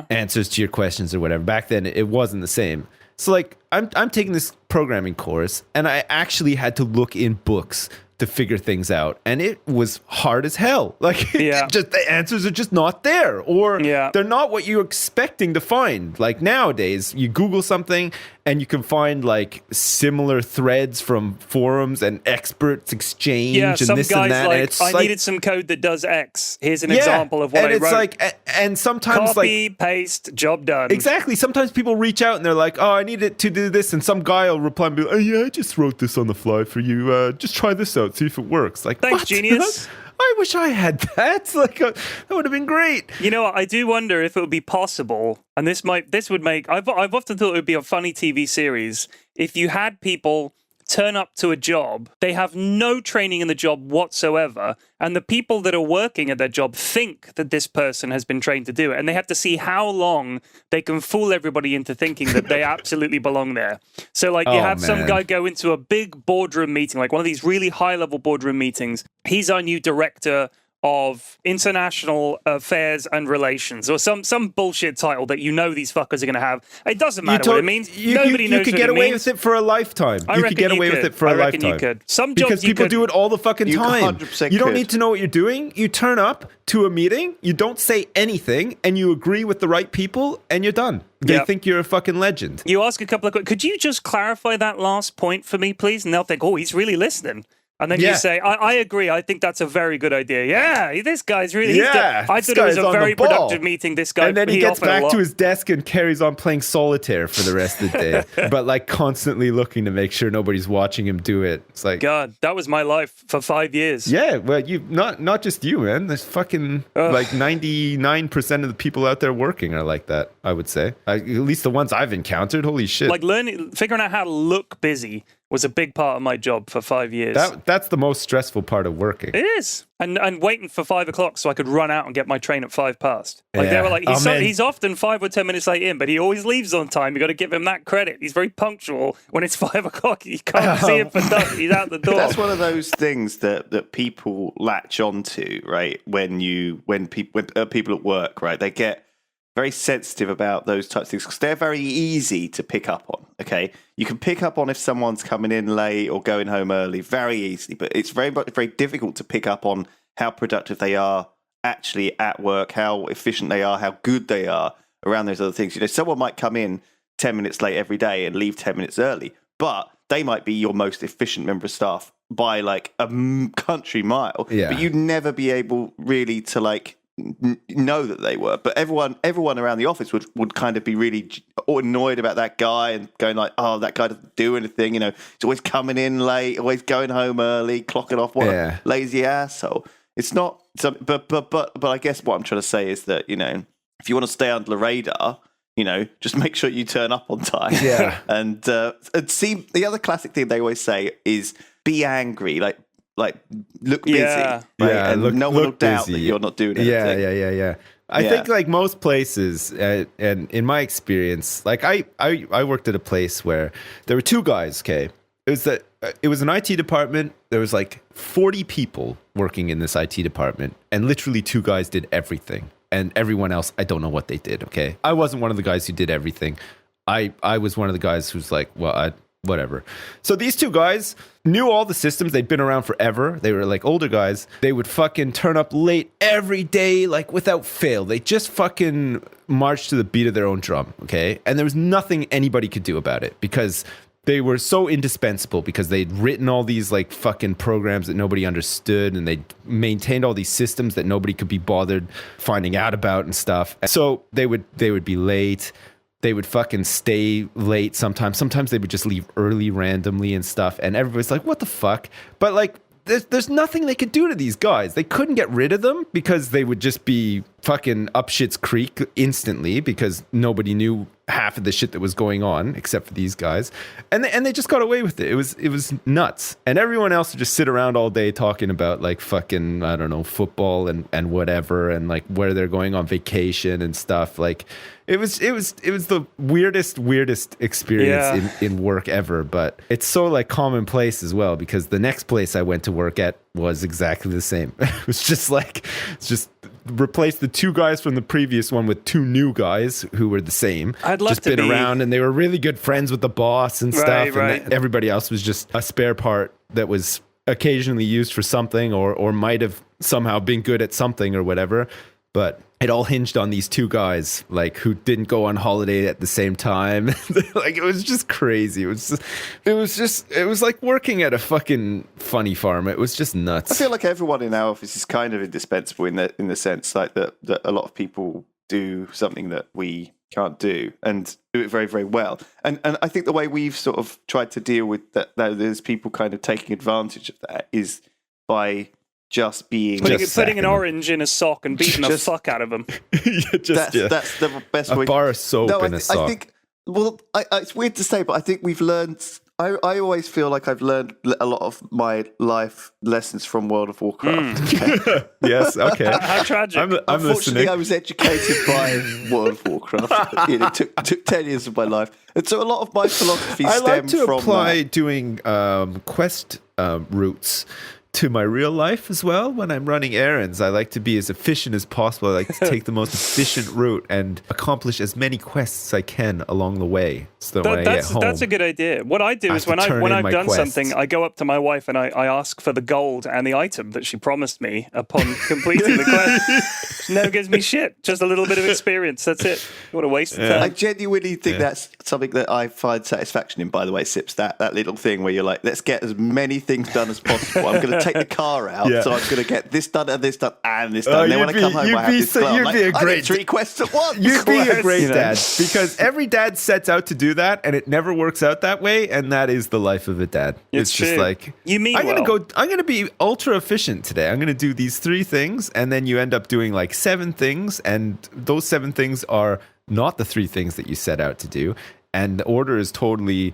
answers to your questions or whatever. Back then, it wasn't the same. So like, I'm taking this programming course, and I actually had to look in books to figure things out, and it was hard as hell. Like, just the answers are just not there, or they're not what you're expecting to find. Like nowadays, you Google something and you can find like similar threads from forums and experts exchange. Yeah, and some this guys and that. like, I needed some code that does X. Here's an example of what I wrote. Like, and sometimes copy, paste, job done. Exactly. Sometimes people reach out and they're like, "Oh, I need it to do this," and some guy will reply and be like, "Oh yeah, I just wrote this on the fly for you. Just try this out, see if it works." Like, thanks, what? genius. I wish I had that. Like, that would have been great. You know what? I do wonder if it would be possible, and this would make. I've often thought it would be a funny TV series if you had people turn up to a job, they have no training in the job whatsoever, and the people that are working at their job think that this person has been trained to do it, and they have to see how long they can fool everybody into thinking that they absolutely belong there. So like you have some guy go into a big boardroom meeting, like one of these really high-level boardroom meetings. He's our new director of international affairs and relations, or some bullshit title that you know these fuckers are going to have. It doesn't matter what it means. Nobody knows what it means. You could get away with it for a lifetime. You could get away with it for a lifetime. You could. Some jobs because people do it all the fucking time. You don't need to know what you're doing. You turn up to a meeting, you don't say anything, and you agree with the right people, and you're done. They think you're a fucking legend. You ask a couple of questions. Could you just clarify that last point for me, please? And they'll think, oh, he's really listening. And then you say, I agree. I think that's a very good idea. Yeah, this guy's really... I thought it was a very productive meeting. This guy... And then he gets back to his desk and carries on playing solitaire for the rest of the day. But like constantly looking to make sure nobody's watching him do it. It's like... God, that was my life for 5 years. Yeah, well, you not just you, man. There's fucking like 99% of the people out there working are like that, I would say. At least the ones I've encountered. Holy shit. Like figuring out how to look busy was a big part of my job for 5 years. That's the most stressful part of working. It is. And waiting for 5 o'clock so I could run out and get my train at 5 past. Like they were like, he's often 5 or 10 minutes late in, but he always leaves on time. You got to give him that credit. He's very punctual. When it's 5 o'clock, you can't see him for dusk. He's out the door. That's one of those things that people latch onto, right? When people at work, right, they get very sensitive about those types of things because they're very easy to pick up on. Okay, you can pick up on if someone's coming in late or going home early very easily, but it's very difficult to pick up on how productive they are actually at work, how efficient they are, how good they are around those other things. You know, someone might come in 10 minutes late every day and leave 10 minutes early, but they might be your most efficient member of staff by like a country mile. Yeah. But you'd never be able really to like know that they were, but everyone around the office would kind of be really annoyed about that guy and going like, oh, that guy doesn't do anything, you know, he's always coming in late, always going home early, clocking off, what a lazy asshole. It's not but I guess what I'm trying to say is that, you know, if you want to stay under the radar, you know, just make sure you turn up on time. Yeah. And see, the other classic thing they always say is be angry, like look busy, right? And no one will doubt that you're not doing anything. Yeah. I think like most places, and in my experience, like I worked at a place where there were two guys. Okay, it was an IT department. There was like 40 people working in this IT department, and literally two guys did everything, and everyone else, I don't know what they did. Okay, I wasn't one of the guys who did everything. I was one of the guys who's like, well, whatever. So these two guys knew all the systems. They'd been around forever. They were like older guys. They would fucking turn up late every day, like without fail. They just fucking marched to the beat of their own drum, okay? And there was nothing anybody could do about it because they were so indispensable, because they'd written all these like fucking programs that nobody understood, and they maintained all these systems that nobody could be bothered finding out about and stuff. So they would be late. They would fucking stay late sometimes. Sometimes they would just leave early randomly and stuff. And everybody's like, what the fuck? But like, there's nothing they could do to these guys. They couldn't get rid of them because they would just be fucking up shit's creek instantly, because nobody knew half of the shit that was going on except for these guys. And they just got away with it. It was nuts. And everyone else would just sit around all day talking about like fucking, I don't know, football and whatever, and like where they're going on vacation and stuff. Like it was the weirdest experience in work ever. But it's so like commonplace as well, because the next place I went to work at, was exactly the same. It was just replace the 2 guys from the previous one with 2 new guys who were the same. I'd love just to been be around, and they were really good friends with the boss and stuff. Right. And everybody else was just a spare part that was occasionally used for something, or might have somehow been good at something or whatever. But it all hinged on these 2 guys, like, who didn't go on holiday at the same time. Like, it was just crazy. It was like working at a fucking funny farm. It was just nuts. I feel like everyone in our office is kind of indispensable in the sense like that a lot of people do something that we can't do and do it very, very well. And I think the way we've sort of tried to deal with that, there's people kind of taking advantage of that, is by just being putting an orange in a sock and beating the fuck out of them. That's the best way. A bar of soap in a sock. I think. Well, it's weird to say, but I think we've learned. I always feel like I've learned a lot of my life lessons from World of Warcraft. Yes, okay. How tragic. I'm Unfortunately, listening. I was educated by World of Warcraft. It took 10 years of my life. And so a lot of my philosophy I stem like to from apply that. doing quest routes to my real life as well. When I'm running errands, I like to be as efficient as possible. I like to take the most efficient route and accomplish as many quests as I can along the way. So when I get home, that's a good idea. What I do is when I've done something, I go up to my wife and I ask for the gold and the item that she promised me upon completing the quest. She never gives me shit. Just a little bit of experience. That's it. What a waste of time. I genuinely think that's something that I find satisfaction in, by the way, Sips, that little thing where you're like, let's get as many things done as possible. I'm going to take the car out, so I'm going to get this done and this done and this done. And then when I come home, I have this car. You'd be a great I did 3 quests at once. You'd be a great dad, because every dad sets out to do that, and it never works out that way. And that is the life of a dad. It's just like, you mean I'm going to be ultra efficient today. I'm going to do these 3 things, and then you end up doing like 7 things, and those 7 things are not the 3 things that you set out to do, and the order is totally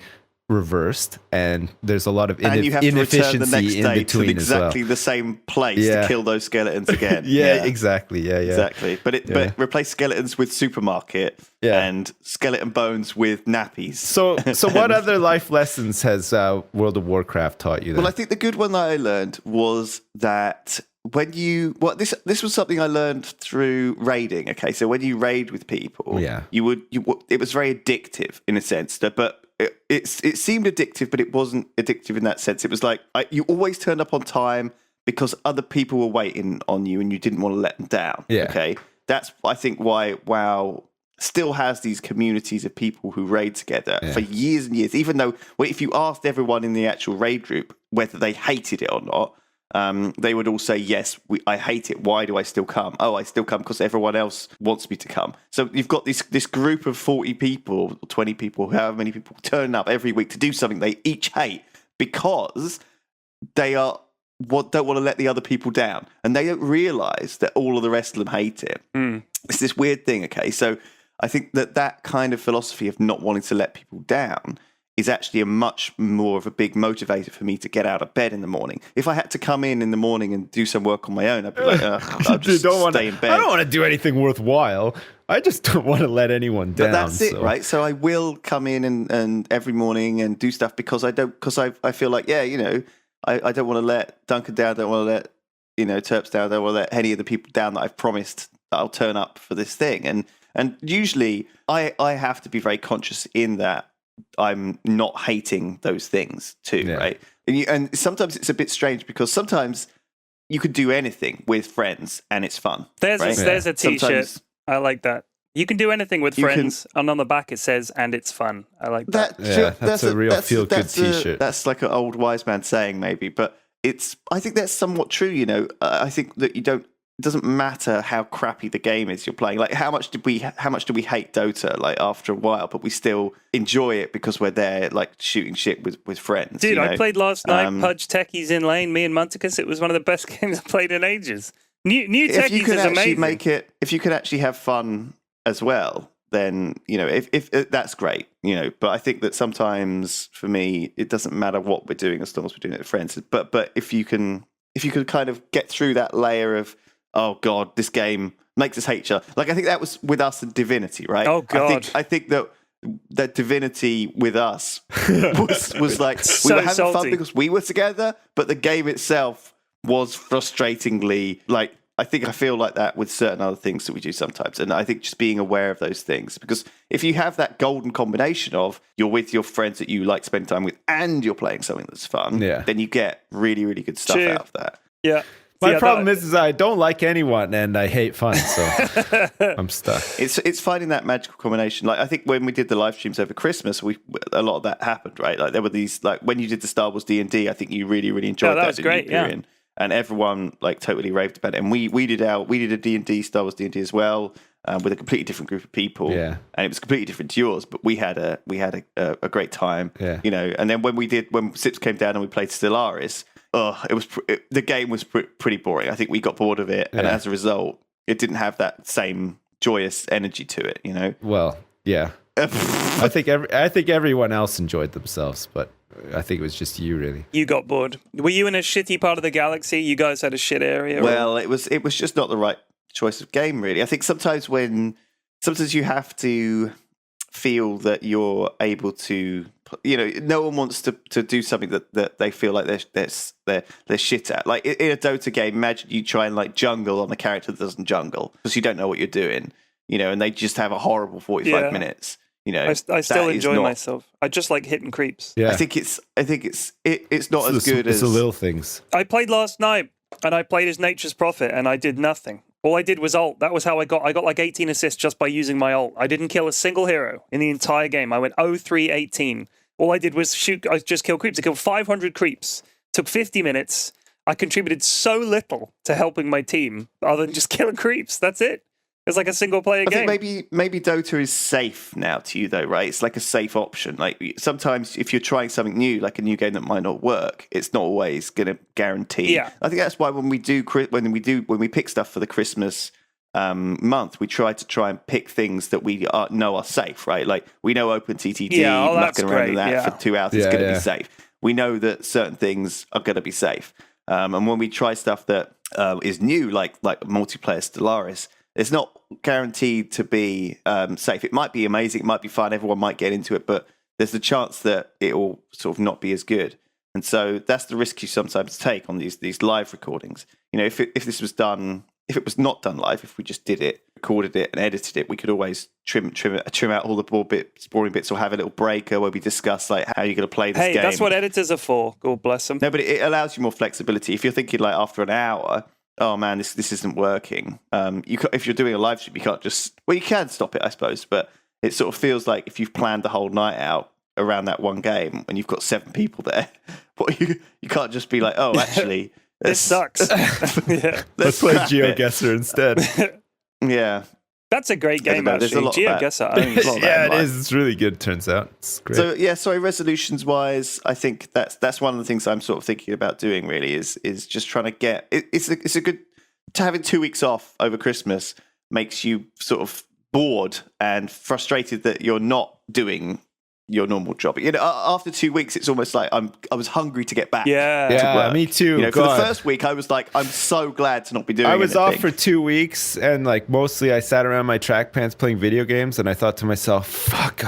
reversed, and there's a lot of and you have to return the next in day between to exactly as well. the same place to kill those skeletons again. Exactly. Exactly. But replace skeletons with supermarket and skeleton bones with nappies. So what other life lessons has World of Warcraft taught you then? Well, I think the good one that I learned was that when this was something I learned through raiding. Okay, so when you raid with people, it was very addictive in a sense, but it seemed addictive, but it wasn't addictive in that sense. It was like you always turned up on time because other people were waiting on you and you didn't want to let them down. Yeah. Okay, that's I think why WoW still has these communities of people who raid together for years and years. Even though if you asked everyone in the actual raid group whether they hated it or not, they would all say, yes, I hate it. Why do I still come? Oh, I still come because everyone else wants me to come. So you've got this group of 40 people, 20 people, however many people turn up every week to do something they each hate because they don't want to let the other people down. And they don't realise that all of the rest of them hate it. It's this weird thing, okay? So I think that kind of philosophy of not wanting to let people down is actually a much more of a big motivator for me to get out of bed in the morning. If I had to come in the morning and do some work on my own, I'd be like, I'll just stay in bed. I don't want to do anything worthwhile. I just don't want to let anyone down. But that's it, right? So I will come in and every morning and do stuff because I feel like, I don't want to let Duncan down, I don't want to let, Terps down, I don't want to let any of the people down that I've promised that I'll turn up for this thing. And usually I have to be very conscious in that I'm not hating those things too, right? And sometimes it's a bit strange because sometimes you could do anything with friends and it's fun. There's a t-shirt. Sometimes, I like that. You can do anything with friends, and on the back it says, and it's fun. I like that. That's a real feel-good t-shirt. That's like an old wise man saying maybe, but I think that's somewhat true, I think that it doesn't matter how crappy the game is you're playing. Like how much do we hate Dota like after a while, but we still enjoy it because we're there like shooting shit with friends. Dude, I played last night, Pudge Techies in lane, me and Munticus. It was one of the best games I played in ages. New Techies is amazing. If you could actually have fun as well, then if that's great, but I think that sometimes for me it doesn't matter what we're doing as long as we're doing it with friends. But if you could kind of get through that layer of, oh God, this game makes us hate each other. Like I think that was with us in Divinity, right? Oh God, I think that Divinity with us was like so we were having salty. fun because we were together, but the game itself was frustratingly like. I feel like that with certain other things that we do sometimes. And I think just being aware of those things, because if you have that golden combination of you're with your friends that you like spending time with and you're playing something that's fun, then you get really, really good stuff out of that. Yeah. My problem is I don't like anyone and I hate fun, so I'm stuck. It's finding that magical combination. Like I think when we did the live streams over Christmas, a lot of that happened, right? Like there were these, like when you did the Star Wars D&D, I think you really, really enjoyed that. That was great, And everyone like totally raved about it. And we did a D&D, Star Wars D&D as well, with a completely different group of people. Yeah. And it was completely different to yours, but we had a great time. Yeah. You know. And then when Sips came down and we played Stellaris, the game was pretty boring. I think we got bored of it, and as a result, it didn't have that same joyous energy to it. You know. Well, yeah. I think everyone else enjoyed themselves, but I think it was just you, really. You got bored. Were you in a shitty part of the galaxy? You guys had a shit area? Well, it was just not the right choice of game, really. I think sometimes you have to feel that you're able to, you know, no one wants to do something that they feel like they're shit at. Like in a Dota game, imagine you try and like jungle on a character that doesn't jungle because you don't know what you're doing, you know, and they just have a horrible 45 minutes. You know, I still enjoy myself. I just like hitting creeps. Yeah. I think it's not as good as it's the little things. I played last night and I played as Nature's Prophet and I did nothing. All I did was ult. That was how I got like 18 assists just by using my ult. I didn't kill a single hero in the entire game. I went 0-3-18. All I did was shoot. I just killed creeps. I killed 500 creeps. Took 50 minutes. I contributed so little to helping my team other than just killing creeps. That's it. It's like a single player game. I think maybe Dota is safe now to you though, right? It's like a safe option. Like sometimes if you're trying something new, like a new game that might not work, it's not always going to guarantee. Yeah. I think that's why when we pick stuff for the Christmas month, we try and pick things that we know are safe, right? Like we know OpenTTD, mucking around in that for 2 hours is going to be safe. We know that certain things are going to be safe. And when we try stuff that is new, like multiplayer Stellaris, it's not guaranteed to be safe. It might be amazing. It might be fun. Everyone might get into it, but there's a chance that it will sort of not be as good. And so that's the risk you sometimes take on these live recordings. You know, if it was not done live, if we just did it, recorded it, and edited it, we could always trim out all the boring bits, or have a little breaker where we discuss like how you're going to play this game. Hey, that's what editors are for. God bless them. No, but it allows you more flexibility. If you're thinking like after an hour, oh man, this isn't working. If you're doing a live stream, you can't just... Well, you can stop it, I suppose, but it sort of feels like if you've planned the whole night out around that one game and you've got 7 people there, you can't just be like, oh, actually... this sucks. Let's play GeoGuessr instead. Yeah. That's a great game, actually. GeoGuessr owns it is. It's really good, turns out. It's great. So, yeah, sorry, resolutions-wise, I think that's one of the things I'm sort of thinking about doing, really, is just trying to get... It's a good... To having 2 weeks off over Christmas makes you sort of bored and frustrated that you're not doing your normal job. You know, after 2 weeks, it's almost like I was hungry to get back. Yeah, work. Me too. You know, for the first week, I was like, I'm so glad to not be doing. I was anything. off for 2 weeks, and like mostly I sat around my track pants playing video games, and I thought to myself, "Fuck,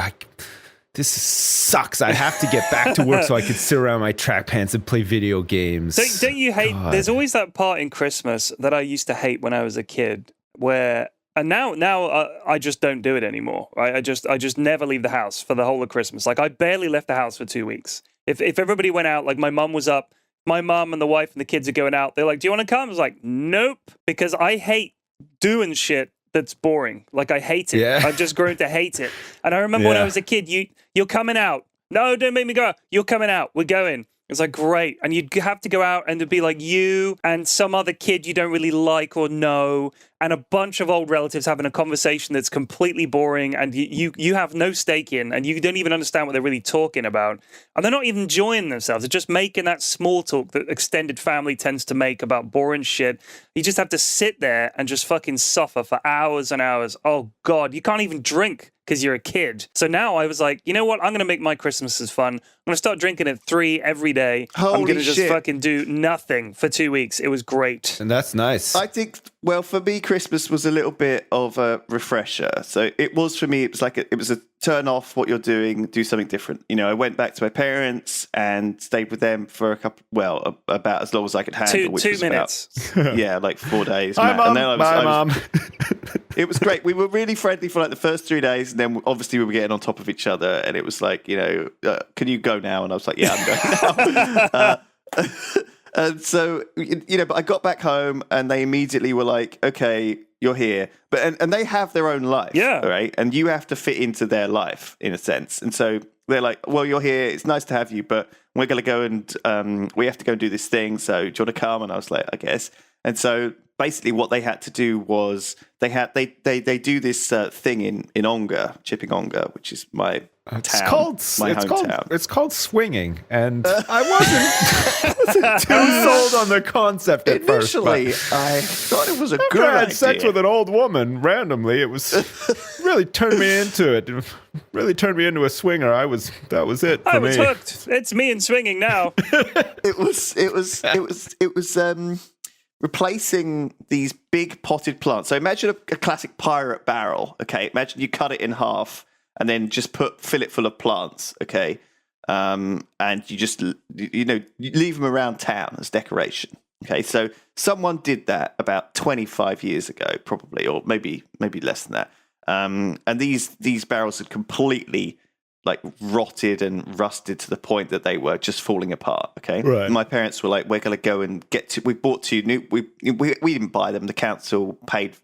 this sucks. I have to get back to work so I can sit around my track pants and play video games." Don't you hate? God. There's always that part in Christmas that I used to hate when I was a kid, where. And now I just don't do it anymore. Right? I just never leave the house for the whole of Christmas. Like I barely left the house for 2 weeks. If everybody went out, like my mum was up, my mum and the wife and the kids are going out. They're like, "Do you want to come?" I was like, "Nope," because I hate doing shit that's boring. Like I hate it. Yeah. I've just grown to hate it. And I remember when I was a kid, you're coming out. No, don't make me go out. You're coming out. We're going. It's like, great. And you'd have to go out and it'd be like you and some other kid you don't really like or know, and a bunch of old relatives having a conversation that's completely boring and you have no stake in, and you don't even understand what they're really talking about. And they're not even enjoying themselves. They're just making that small talk that extended family tends to make about boring shit. You just have to sit there and just fucking suffer for hours and hours. Oh, God, you can't even drink because you're a kid. So now I was like, you know what? I'm going to make my Christmases fun. I'm going to start drinking at 3 every day. I'm going to just fucking do nothing for 2 weeks. It was great. And that's nice. I think, well, for me, Christmas was a little bit of a refresher. So it was for me, it was a turn off what you're doing, do something different. You know, I went back to my parents and stayed with them for about as long as I could handle. Two minutes. Like 4 days. Hi, Mom. Bye, Mom. It was great. We were really friendly for like the first 3 days, and then obviously we were getting on top of each other, and it was like, can you go now? And I was like, yeah, I'm going now. And so, but I got back home, and they immediately were like, okay, you're here. But and they have their own life, right? And you have to fit into their life in a sense. And so they're like, well, you're here. It's nice to have you, but we're going to go and we have to go and do this thing. So do you want to come? And I was like, I guess. And so basically what they had to do was they do this thing in Ongar, Chipping Ongar, which is my town, my hometown. It's called swinging, and I wasn't too sold on the concept at first. Initially, I thought it was a good idea. I had sex with an old woman randomly. It was really turned me into it. It really turned me into a swinger. That was it for me. I was hooked. It's me and swinging now. It was replacing these big potted plants. So imagine a classic pirate barrel. Okay, imagine you cut it in half and then just fill it full of plants. Okay, and you just you leave them around town as decoration. Okay, so someone did that about 25 years ago, probably, or maybe less than that. And these barrels had completely like rotted and rusted to the point that they were just falling apart. Okay, right. My parents were like, "We're going to go and we bought 2 new. We didn't buy them. The council paid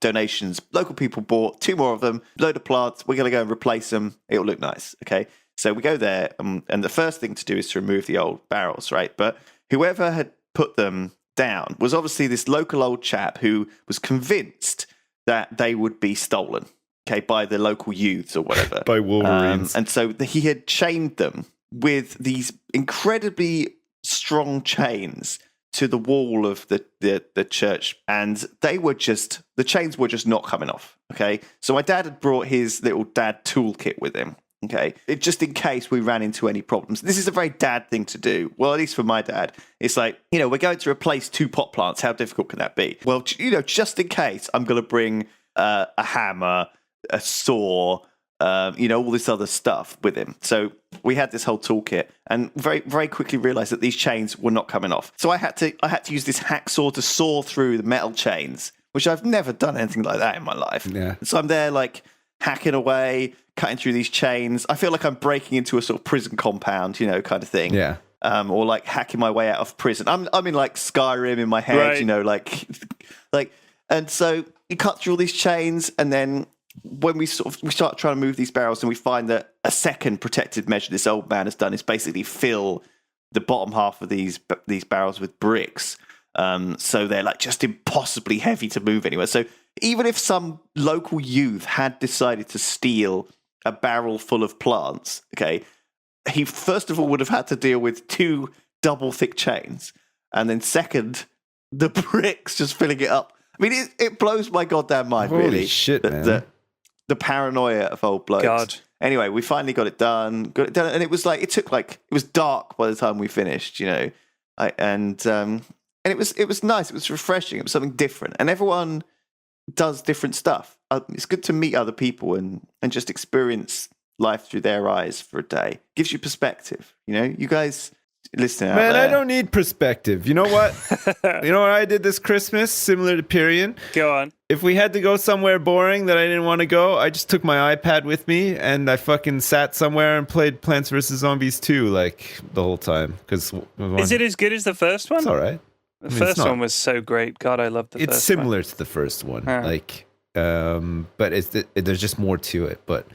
donations. Local people bought 2 more of them. Load of plants. We're going to go and replace them. It'll look nice." Okay, so we go there, and the first thing to do is to remove the old barrels, right? But whoever had put them down was obviously this local old chap who was convinced that they would be stolen. Okay, by the local youths or whatever. By Wolverines. And so he had chained them with these incredibly strong chains to the wall of the church. And the chains were just not coming off. Okay, so my dad had brought his little dad toolkit with him. Okay, just in case we ran into any problems. This is a very dad thing to do. Well, at least for my dad, it's like, we're going to replace 2 pot plants. How difficult can that be? Well, just in case, I'm going to bring a hammer, a saw, all this other stuff with him. So we had this whole toolkit, and very, very quickly realized that these chains were not coming off. So I had to use this hacksaw to saw through the metal chains, which I've never done anything like that in my life. Yeah. So I'm there like hacking away, cutting through these chains. I feel like I'm breaking into a sort of prison compound, kind of thing. Yeah. Or like hacking my way out of prison. I'm in like Skyrim in my head, right. And so you cut through all these chains, and then when we start trying to move these barrels, and we find that a second protective measure this old man has done is basically fill the bottom half of these barrels with bricks. So they're like just impossibly heavy to move anywhere. So even if some local youth had decided to steal a barrel full of plants, okay, he first of all would have had to deal with 2 double thick chains, and then second, the bricks just filling it up. I mean, it blows my goddamn mind, Holy really. Shit, man. The paranoia of old blokes. God. Anyway, we finally got it done, and it was like it was dark by the time we finished, and it was nice. It was refreshing. It was something different, and everyone does different stuff. It's good to meet other people and just experience life through their eyes for a day. Gives you perspective. You guys listening out Man, there. I don't need perspective. You know what? You know what I did this Christmas, similar to Pyrian? Go on. If we had to go somewhere boring that I didn't want to go, I just took my iPad with me and I fucking sat somewhere and played Plants vs. Zombies 2 like the whole time. Is it as good as the first one? It's all right. The first one was so great. God, I love the first one. It's similar to the first one. But there's just more to it. But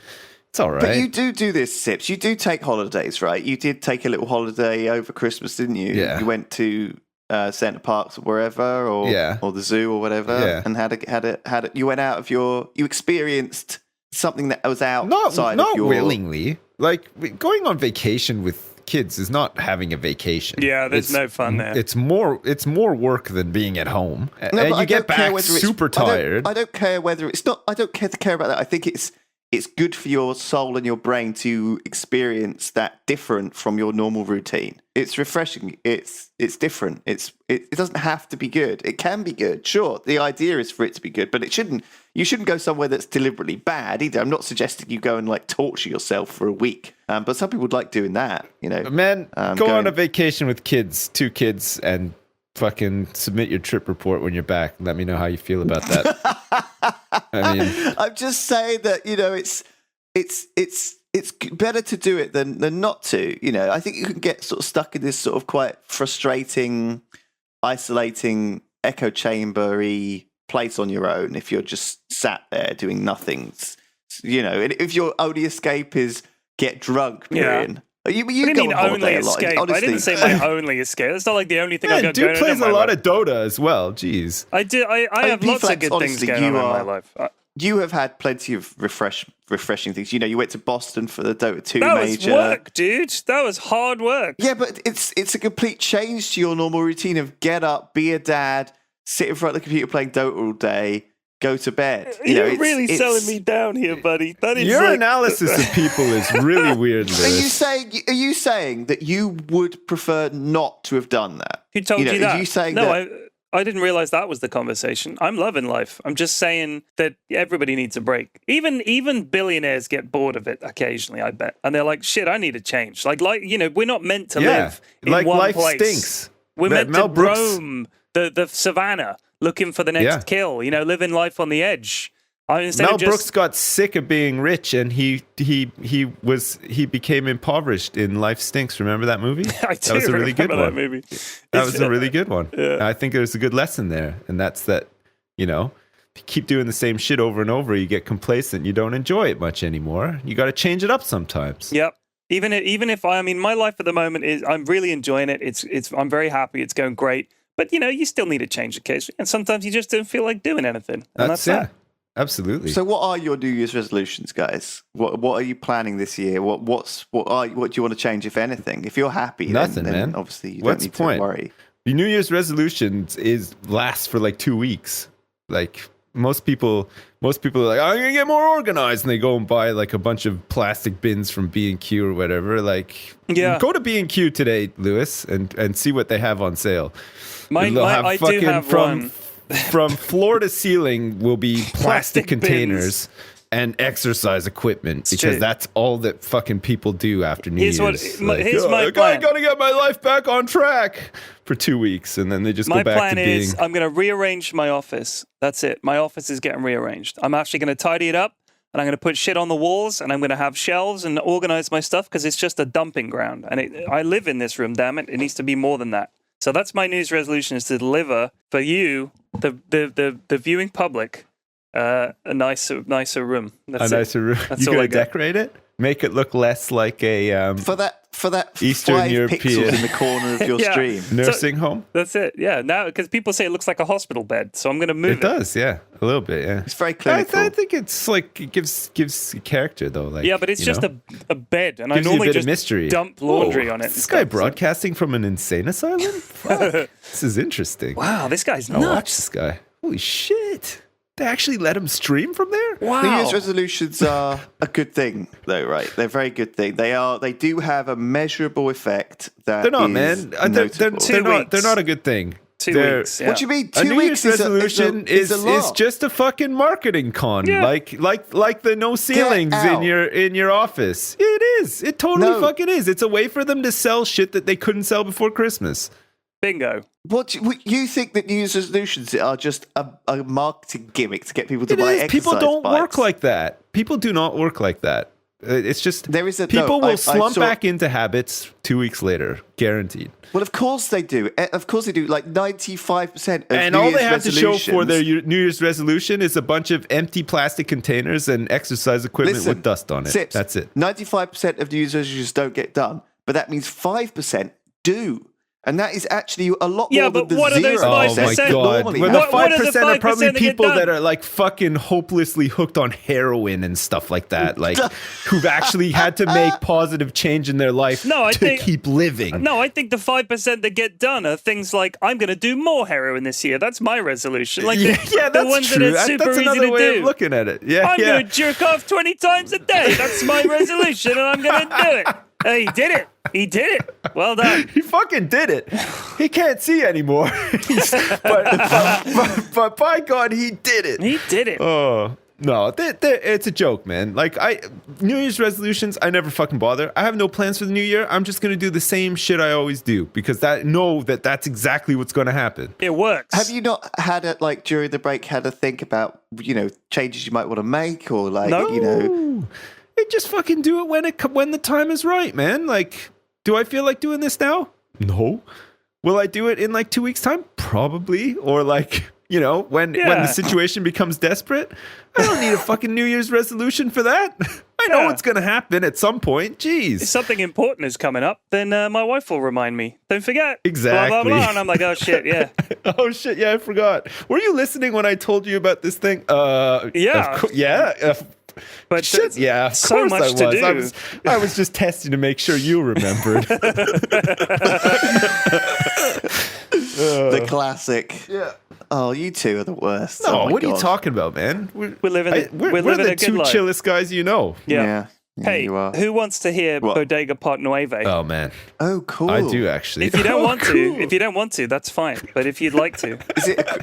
it's all right. But you do this, Sips. You do take holidays, right? You did take a little holiday over Christmas, didn't you? Yeah. You went to Centre Parks or wherever, or the zoo or whatever, and had it. You went out of you experienced something that was outside of your... Not willingly. Like, going on vacation with kids is not having a vacation. Yeah, there's no fun there. It's more work than being at home. And you get back super tired. I don't care whether it's not. I don't care about that. I think it's it's good for your soul and your brain to experience that different from your normal routine. It's refreshing. It's different. It doesn't have to be good. It can be good. Sure, the idea is for it to be good, but you shouldn't go somewhere that's deliberately bad either. I'm not suggesting you go and like torture yourself for a week. But some people would like doing that, you know. Man, go on a vacation with kids, 2 kids, and fucking submit your trip report when you're back. Let me know how you feel about that. I mean, I'm just saying that, you know, it's better to do it than not to. You know, I think you can get sort of stuck in this sort of quite frustrating, isolating, echo chamber-y place on your own if you're just sat there doing nothing. You know, and if your only escape is get drunk, Miriam. You what do you go mean on only holiday a lot. escape? Honestly, I didn't say my only escape. That's not like the only thing I've got dude going on plays in my a lot life. of Dota as well. Jeez. I do. I have lots of good honestly, things going on in my life. You have had plenty of refreshing things. You know, you went to Boston for the Dota 2 that major. was work, dude. That was hard work. Yeah, but it's a complete change to your normal routine of get up, be a dad, sit in front of the computer playing Dota all day, go to bed. You're really selling me down here, buddy. That is your analysis of people is really weird, Lewis. Are you saying that you would prefer not to have done that? Who told you that? Are you saying no, that? I didn't realize that was the conversation. I'm loving life. I'm just saying that everybody needs a break. Even billionaires get bored of it occasionally, I bet. And they're like, shit, I need a change. Like you know, we're not meant to live in like one life place. Stinks. We're meant Mel to Brooks. roam the savannah looking for the next kill, you know, living life on the edge. Mel Brooks got sick of being rich, and he became impoverished in Life Stinks. Remember that movie? I do. That was a really good that one. movie. That was a really good one. Yeah. I think there's a good lesson there, and that's that. You know, if you keep doing the same shit over and over, you get complacent. You don't enjoy it much anymore. You got to change it up sometimes. Yep. Even if I mean, my life at the moment is I'm really enjoying it. It's I'm very happy. It's going great. But you know, you still need a change occasionally, and sometimes you just don't feel like doing anything. And that's that. Absolutely. So, what are your New Year's resolutions, guys? What are you planning this year? What do you want to change, if anything? If you're happy, nothing, then man. Obviously, you What's don't need the point? to worry. The New Year's resolutions lasts for like 2 weeks. Like most people are like, I'm gonna get more organized, and they go and buy like a bunch of plastic bins from B&Q or whatever. Like, go to B&Q today, Lewis, and see what they have on sale. I do have one. From floor to ceiling will be plastic containers bins. and exercise equipment, because that's all that fucking people do after New Year's. Here's my plan. I gotta get my life back on track for 2 weeks, and then they just go back to being... My plan is I'm going to rearrange my office. That's it. My office is getting rearranged. I'm actually going to tidy it up, and I'm going to put shit on the walls, and I'm going to have shelves and organize my stuff, because it's just a dumping ground. And I live in this room, damn it. It needs to be more than that. So that's my New Year's resolution, is to deliver for you, the viewing public, a nicer room. That's nicer room. That's you gonna decorate it? Make it look less like a for that Eastern 5 European pixels in the corner of your stream. Nursing home. That's it. Yeah. Now, because people say it looks like a hospital bed, so I'm going to move it. It does. Yeah, a little bit. Yeah, it's very clinical. I think it's like it gives character though. Like, yeah, but it's just a bed, and gives I normally you a bit just of mystery. dump laundry on it. Is this guy broadcasting from an insane asylum? Fuck. This is interesting. Wow, this guy's nuts. I'll watch this guy. Holy shit. They actually let him stream from there? Wow. New Year's resolutions are a good thing, though, right? They're a very good thing. They do have a measurable effect. They're not, man. They're not a good thing. 2 weeks. Yeah. What do you mean? 2 a New weeks Year's resolution is lot. just a fucking marketing con, Yeah. like the no ceilings in your office. It is. It totally fucking is. It's a way for them to sell shit that they couldn't sell before Christmas. Bingo. What you think that New Year's resolutions are just a marketing gimmick to get people to buy exercise People don't bikes? work like that. People do not work like that. It's just people will I slump saw- back into habits 2 weeks later, guaranteed. Well, of course they do. Of course they do. Like 95% of And New all Year's they have to show for their resolutions- New Year's resolution is a bunch of empty plastic containers and exercise equipment Listen, with dust on it. Sips, That's it. 95% of New Year's resolutions don't get done, but that means 5% do. And that is actually a lot Yeah, more but than the what are those 0% 5%? Oh my god! normally Well, the happens. What are the 5% are probably 5% that get people done? that are like fucking hopelessly hooked on heroin and stuff like that, like who've actually had to make positive change in their life to keep living. No, I think the 5% that get done are things like, I'm going to do more heroin this year. That's my resolution. Like Yeah, the that's ones true. that are super That's easy another to way do. of looking at it. Yeah, I'm going to jerk off 20 times a day. That's my resolution, and I'm going to do it. He did it. He did it. Well done. He fucking did it. He can't see anymore. but by God, he did it. He did it. Oh. No, it's a joke, man. Like, New Year's resolutions, I never fucking bother. I have no plans for the new year. I'm just going to do the same shit I always do because that's exactly what's going to happen. It works. Have you not had it like during the break, had a think about, changes you might want to make or like, No. I just fucking do it when the time is right, man. Like, do I feel like doing this now? No. Will I do it in like 2 weeks' time? Probably. Or like, when the situation becomes desperate. I don't need a fucking New Year's resolution for that. I know it's going to happen at some point. Jeez. If something important is coming up, then my wife will remind me. Don't forget. Exactly. Blah, blah, blah. And I'm like, oh, shit, yeah. Oh, shit, yeah, I forgot. Were you listening when I told you about this thing? Yeah. But shit, yeah, of so course much I was. to do. I was just testing to make sure you remembered. the classic? Yeah. Oh, you two are the worst. No, oh my what God. are you talking about, man? We're living we're living the a good two life. chillest guys you know. Yeah. Hey, you are. who wants to hear What? Bodega Part Nueve? Oh man, Oh, cool. I do actually. If you don't want cool. if you don't want to, that's fine. But if you'd like to,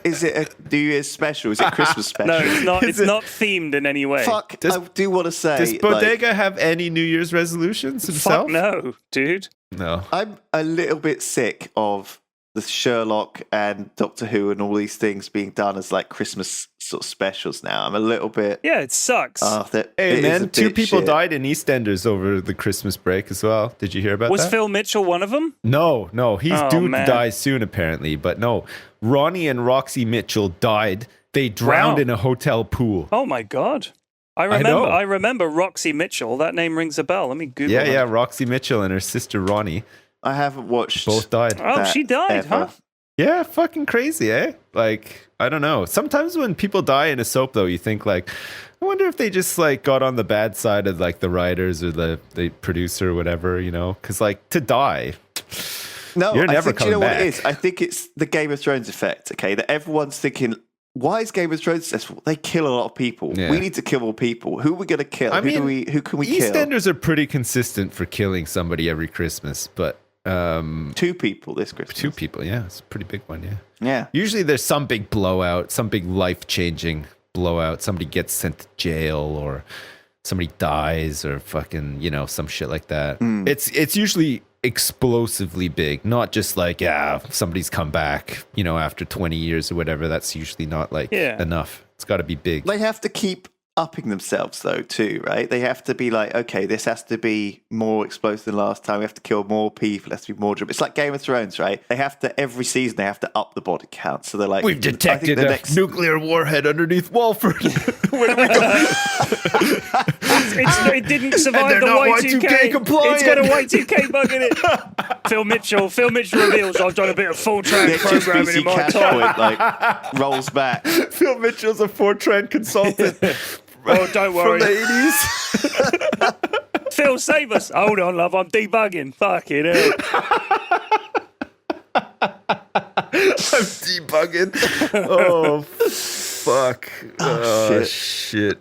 Is it a New Year's special? Is it Christmas special? no, it's not. Is It's it- not themed in any way. Fuck, Does- I do want to say. Does Bodega have any New Year's resolutions himself? Fuck no, dude. No. I'm a little bit sick of the Sherlock and Doctor Who and all these things being done as like Christmas sort of specials now. I'm a little bit. Yeah, it sucks. Hey it is a man, two bit people shit. died in EastEnders over the Christmas break as well. Did you hear about Was that? Phil Mitchell one of them? No, he's Oh, due man. to die soon apparently, but no. Ronnie and Roxy Mitchell died. They drowned Wow. in a hotel pool. Oh my god. know. I remember Roxy Mitchell. That name rings a bell. Let me Google it. Yeah, Roxy Mitchell and her sister Ronnie I haven't watched. both died. Oh, that she died, ever. huh? Yeah, fucking crazy, eh? Like, I don't know. Sometimes when people die in a soap, though, you think like, I wonder if they just like got on the bad side of like the writers or the producer or whatever, Because like to die, No, you're never I think, do you know coming what back. it is? I think it's the Game of Thrones effect. Okay, that everyone's thinking, why is Game of Thrones successful? They kill a lot of people. Yeah. We need to kill more people. Who are we going to kill? I mean, who can we kill? EastEnders are pretty consistent for killing somebody every Christmas, but 2 people this Christmas. 2 people, yeah, it's a pretty big one, yeah. Yeah. Usually there's some big blowout, some big life-changing blowout. Somebody gets sent to jail or somebody dies or fucking, some shit like that. It's usually explosively big, not just like, somebody's come back, after 20 years or whatever. That's usually not like enough. It's got to be big. They have to keep upping themselves though too, right? They have to be like, okay, this has to be more explosive than last time. We have to kill more people. It has to be more dramatic. It's like Game of Thrones, right? They have to every season they have to up the body count. So they're like, We've detected a nuclear warhead underneath Walford. Where do we go? It didn't survive And the they're not Y2K. Y2K compliant. It's got a Y2K bug in it. Phil Mitchell reveals, I've done a bit of full-track programming in my cash time. point like rolls back. Phil Mitchell's a Fortran consultant. Oh, don't worry. From the 80s. Phil, save us. Hold on, love. I'm debugging. Fucking hell. I'm debugging. Oh, fuck. Oh, shit.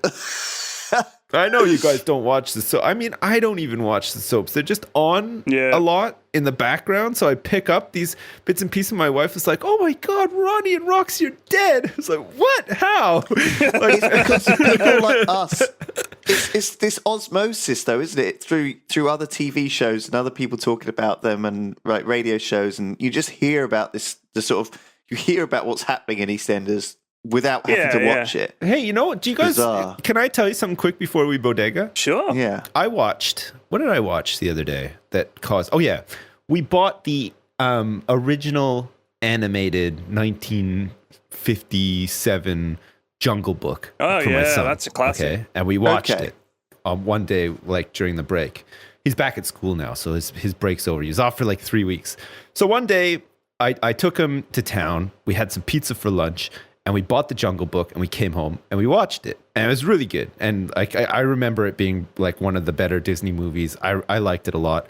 I know you guys don't watch the soap. I mean, I don't even watch the soaps. They're just on a lot in the background. So I pick up these bits and pieces. My wife is like, oh my God, Ronnie and Roxy are dead. It's like, what? How? It's because of people like us. It's this osmosis, though, isn't it? Through other TV shows and other people talking about them and radio shows, and you just hear about you hear about what's happening in EastEnders without having to watch it. Hey, you know what? Do you guys? Bizarre. Can I tell you something quick before we bodega? Sure. Yeah. I watched. What did I watch the other day that caused? Oh yeah, we bought the original animated 1957 Jungle Book. Oh for my yeah, son. that's a classic. Okay, and we watched Okay. it on one day, like during the break. he's back at school now, so his break's over. He was off for like 3 weeks. So one day I took him to town. We had some pizza for lunch, and we bought the Jungle Book, and we came home and we watched it, and it was really good. And like I remember it being like one of the better Disney movies. I liked it a lot.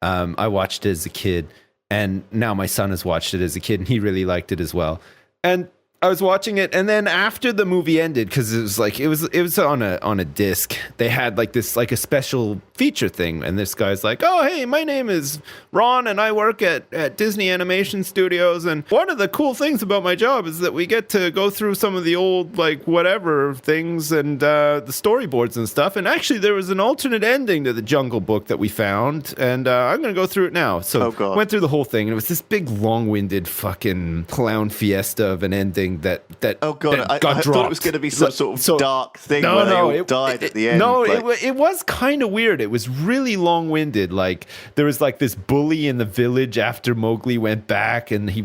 I watched it as a kid, and now my son has watched it as a kid, and he really liked it as well. And I was watching it, and then after the movie ended, because it was on a disc, they had like this like a special feature thing, and this guy's like, "Oh, hey, my name is Ron, and I work at Disney Animation Studios, and one of the cool things about my job is that we get to go through some of the old like whatever things and the storyboards and stuff. And actually, there was an alternate ending to the Jungle Book that we found, and I'm gonna go through it now." So went through the whole thing, and it was this big, long-winded fucking clown fiesta of an ending that oh god, that I thought it was going to be some sort of dark thing where they all died at the end. No, it was kind of weird. It was really long-winded. Like there was like this bully in the village after Mowgli went back, and he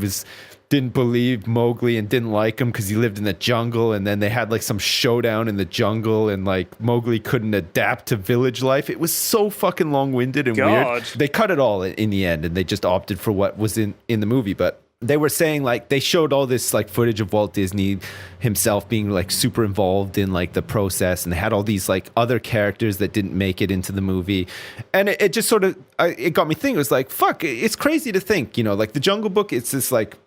didn't believe Mowgli and didn't like him because he lived in the jungle, and then they had like some showdown in the jungle, and like Mowgli couldn't adapt to village life. It was so fucking long-winded and weird. They cut it all in the end, and they just opted for what was in the movie. But they were saying like they showed all this like footage of Walt Disney himself being like super involved in like the process, and they had all these like other characters that didn't make it into the movie, and it just sort of it got me thinking. It was like, fuck, it's crazy to think, like the Jungle Book, it's this like,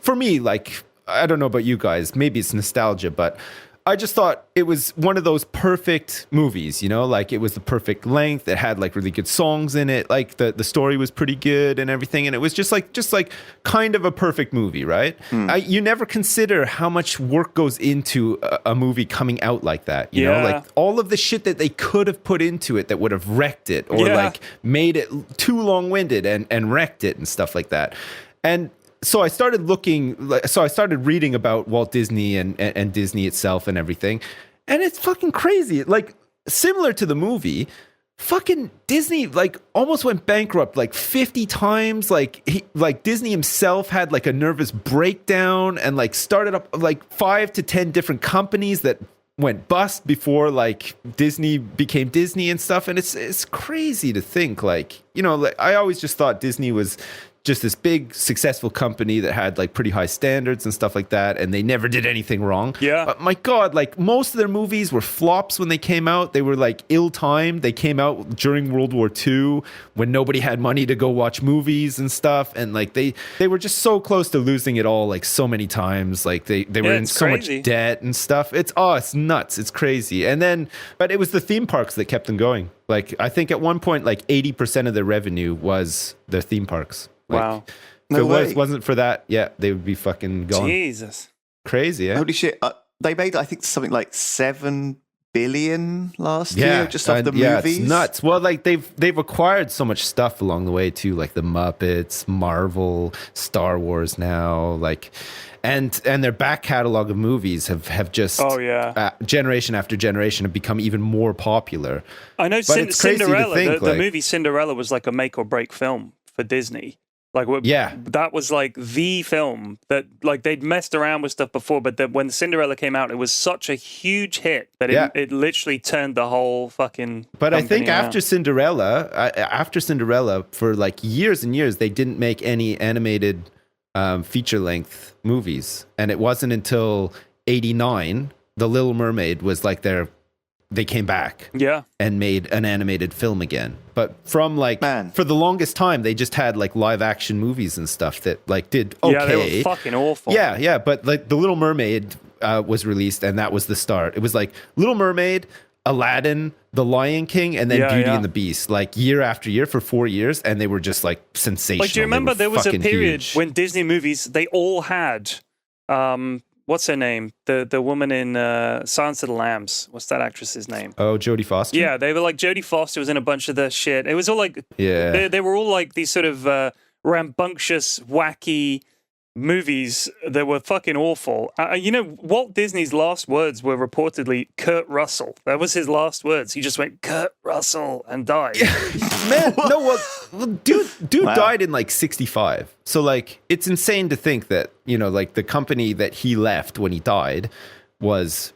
for me, like, I don't know about you guys, maybe it's nostalgia, but I just thought it was one of those perfect movies, like it was the perfect length. It had like really good songs in it. Like the story was pretty good and everything. And it was just like kind of a perfect movie, right? You never consider how much work goes into a movie coming out like that, you know, like all of the shit that they could have put into it that would have wrecked it or like made it too long-winded and wrecked it and stuff like that. And so I started reading about Walt Disney and Disney itself and everything. And it's fucking crazy. Like, similar to the movie, fucking Disney, like, almost went bankrupt like 50 times. Like, Disney himself had like a nervous breakdown and like started up like 5 to 10 different companies that went bust before like Disney became Disney and stuff. And it's crazy to think, like, like, I always just thought Disney was just this big successful company that had like pretty high standards and stuff like that, and they never did anything wrong. But my god, like most of their movies were flops when they came out. They were like ill-timed. They came out during World War II when nobody had money to go watch movies and stuff, and like they were just so close to losing it all like so many times. Like they were in so much debt and stuff. It's nuts. It's crazy. And then but it was the theme parks that kept them going. Like I think at one point like 80% of their revenue was their theme parks. Like, wow. If it wasn't for that, they would be fucking gone. Jesus. Crazy, yeah? Holy shit. They made, I think, something like 7 billion last year just off the movies. It's nuts. Well, like they've acquired so much stuff along the way too, like the Muppets, Marvel, Star Wars now, like and their back catalog of movies have just generation after generation have become even more popular. I know Cinderella, the movie Cinderella was like a make or break film for Disney. Like, that was like the film that like they'd messed around with stuff before, but when Cinderella came out, it was such a huge hit that it literally turned the whole fucking. But I think around. after Cinderella, for like years and years, they didn't make any animated feature length movies, and it wasn't until '89 The Little Mermaid was like they came back and made an animated film again. But from like, for the longest time, they just had like live action movies and stuff that like did okay. Yeah, they were fucking awful. Yeah. But like The Little Mermaid was released, and that was the start. It was like Little Mermaid, Aladdin, The Lion King, and then Beauty and the Beast, like year after year for 4 years. And they were just like sensational. Like, do you remember there was a period when Disney movies, they all had, what's her name? The woman in Silence of the Lambs. What's that actress's name? Oh, Jodie Foster? Yeah, they were like, Jodie Foster was in a bunch of the shit. It was all like, they were all like these sort of rambunctious, wacky movies that were fucking awful. Walt Disney's last words were reportedly Kurt Russell. That was his last words. He just went, Kurt Russell, and died. Man, dude died in like 65. So like, it's insane to think that, like the company that he left when he died was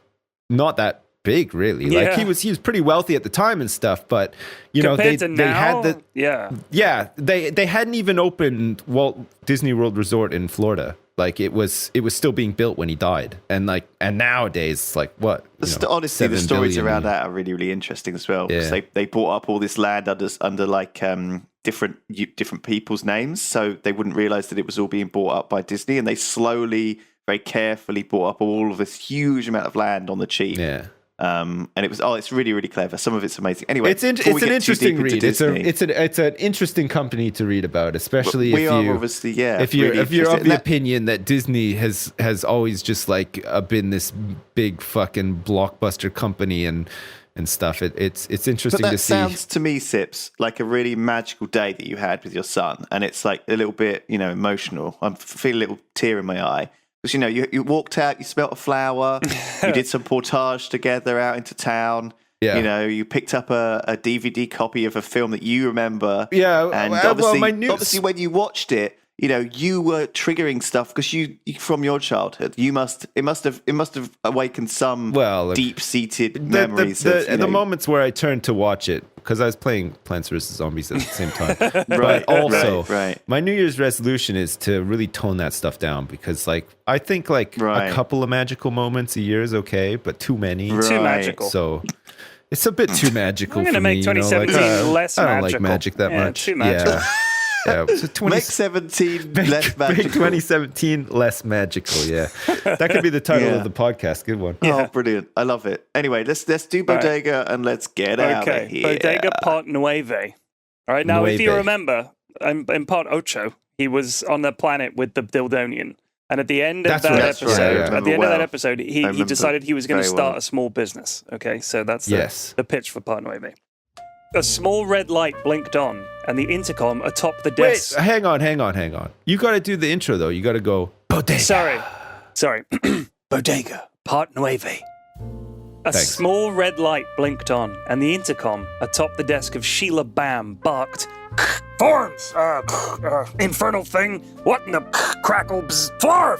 not that big, really. Yeah. Like he was pretty wealthy at the time and stuff, but you know, they had the they hadn't even opened Walt Disney World Resort in Florida. Like it was still being built when he died, and nowadays, like what? Honestly, the stories around that are really, really interesting as well. Because they bought up all this land under like different people's names, so they wouldn't realize that it was all being bought up by Disney, and they slowly, very carefully bought up all of this huge amount of land on the cheap. Yeah. And it was it's really, really clever. Some of it's amazing. Anyway, it's an interesting read. It's an interesting company to read about, especially if you're of the opinion that Disney has always just like been this big fucking blockbuster company and stuff. It's interesting to see. That sounds to me, Sips, like a really magical day that you had with your son, and it's like a little bit emotional. I'm feeling a little tear in my eye. Because, you walked out, you smelt a flower, you did some portage together out into town. Yeah. You picked up a DVD copy of a film that you remember. Yeah. And obviously when you watched it, you were triggering stuff because you from your childhood. It must have awakened some deep-seated memories. The moments where I turned to watch it, because I was playing Plants vs. Zombies at the same time. But also, my New Year's resolution is to really tone that stuff down, because I think a couple of magical moments a year is okay, but too many. Too magical. So it's a bit too magical for me. I'm going to make 2017 less magical. I don't like magic that much. Too magical. Yeah. Yeah, so make 17 less magical. Make 2017 less magical. Yeah, that could be the title of the podcast. Good one. Yeah. Oh, brilliant! I love it. Anyway, let's do Bodega and let's get out of here. Bodega Part Nueve. All right, now if you remember, in Part Ocho, he was on the planet with the Dildonian, and at the end of that episode, he decided he was going to start a small business. Okay, so that's the pitch for Part Nueve. A small red light blinked on, and the intercom atop the desk... Wait, hang on. You got to do the intro, though. You got to go, Bodega. Sorry. Bodega, Part Nueve. A small red light blinked on, and the intercom atop the desk of Sheila Bam barked, "Forms! Infernal thing! What in the crackle? Flarf!"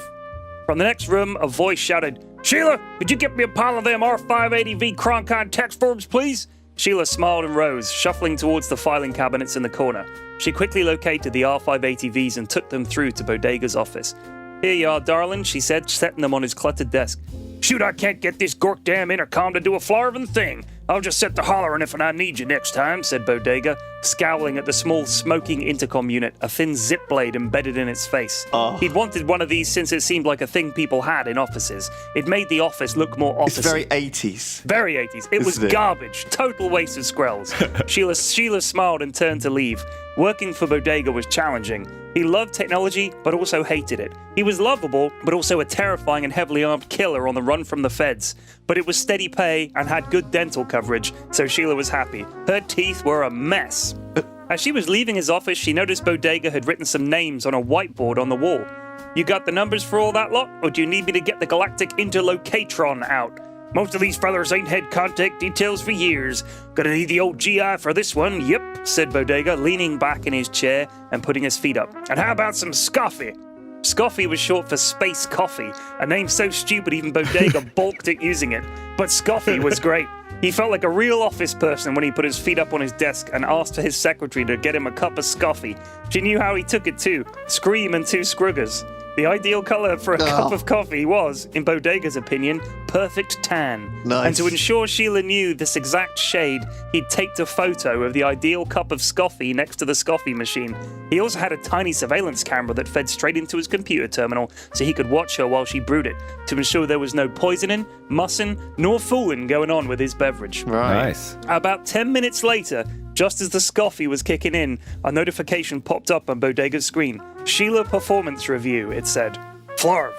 From the next room, a voice shouted, "Sheila, could you get me a pile of them R580V Croncon text forms, please?" Sheila smiled and rose, shuffling towards the filing cabinets in the corner. She quickly located the R580Vs and took them through to Bodega's office. "Here you are, darling," she said, setting them on his cluttered desk. "Shoot, I can't get this gork-damn intercom to do a flarvin' thing. I'll just set the hollering if I need you next time," said Bodega, scowling at the small smoking intercom unit, a thin zip blade embedded in its face. He'd wanted one of these since it seemed like a thing people had in offices. It made the office look more officey. It's very 80s. Very 80s. It was garbage. Total waste of skrells. Sheila smiled and turned to leave. Working for Bodega was challenging. He loved technology, but also hated it. He was lovable, but also a terrifying and heavily armed killer on the run from the feds. But it was steady pay and had good dental coverage, so Sheila was happy. Her teeth were a mess. As she was leaving his office, she noticed Bodega had written some names on a whiteboard on the wall. "You got the numbers for all that lot, or do you need me to get the galactic interlocatron out? Most of these fellers ain't had contact details for years. Gonna need the old GI for this one, yep," said Bodega, leaning back in his chair and putting his feet up. "And how about some Scoffy?" Scoffy was short for Space Coffee, a name so stupid even Bodega balked at using it. But Scoffy was great. He felt like a real office person when he put his feet up on his desk and asked his secretary to get him a cup of Scoffy. She knew how he took it too. Scream and 2 Scruggers. The ideal colour for a cup of coffee was, in Bodega's opinion, perfect tan. Nice. And to ensure Sheila knew this exact shade, he'd taped a photo of the ideal cup of Scoffy next to the Scoffy machine. He also had a tiny surveillance camera that fed straight into his computer terminal so he could watch her while she brewed it, to ensure there was no poisoning, mussing, nor fooling going on with his beverage. Right. Nice. About 10 minutes later, just as the Scoffy was kicking in, a notification popped up on Bodega's screen. "Sheila Performance Review," it said. "Flarv.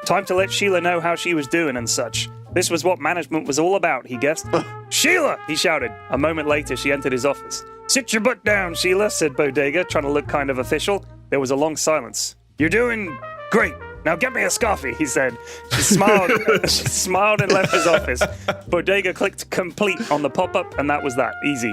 Time to let Sheila know how she was doing and such. This was what management was all about," he guessed. "Sheila!" he shouted. A moment later, she entered his office. "Sit your butt down, Sheila," said Bodega, trying to look kind of official. There was a long silence. "You're doing great. Now get me a Scoffy," he said. She smiled. She smiled and left his office. Bodega clicked complete on the pop-up, and that was that. Easy.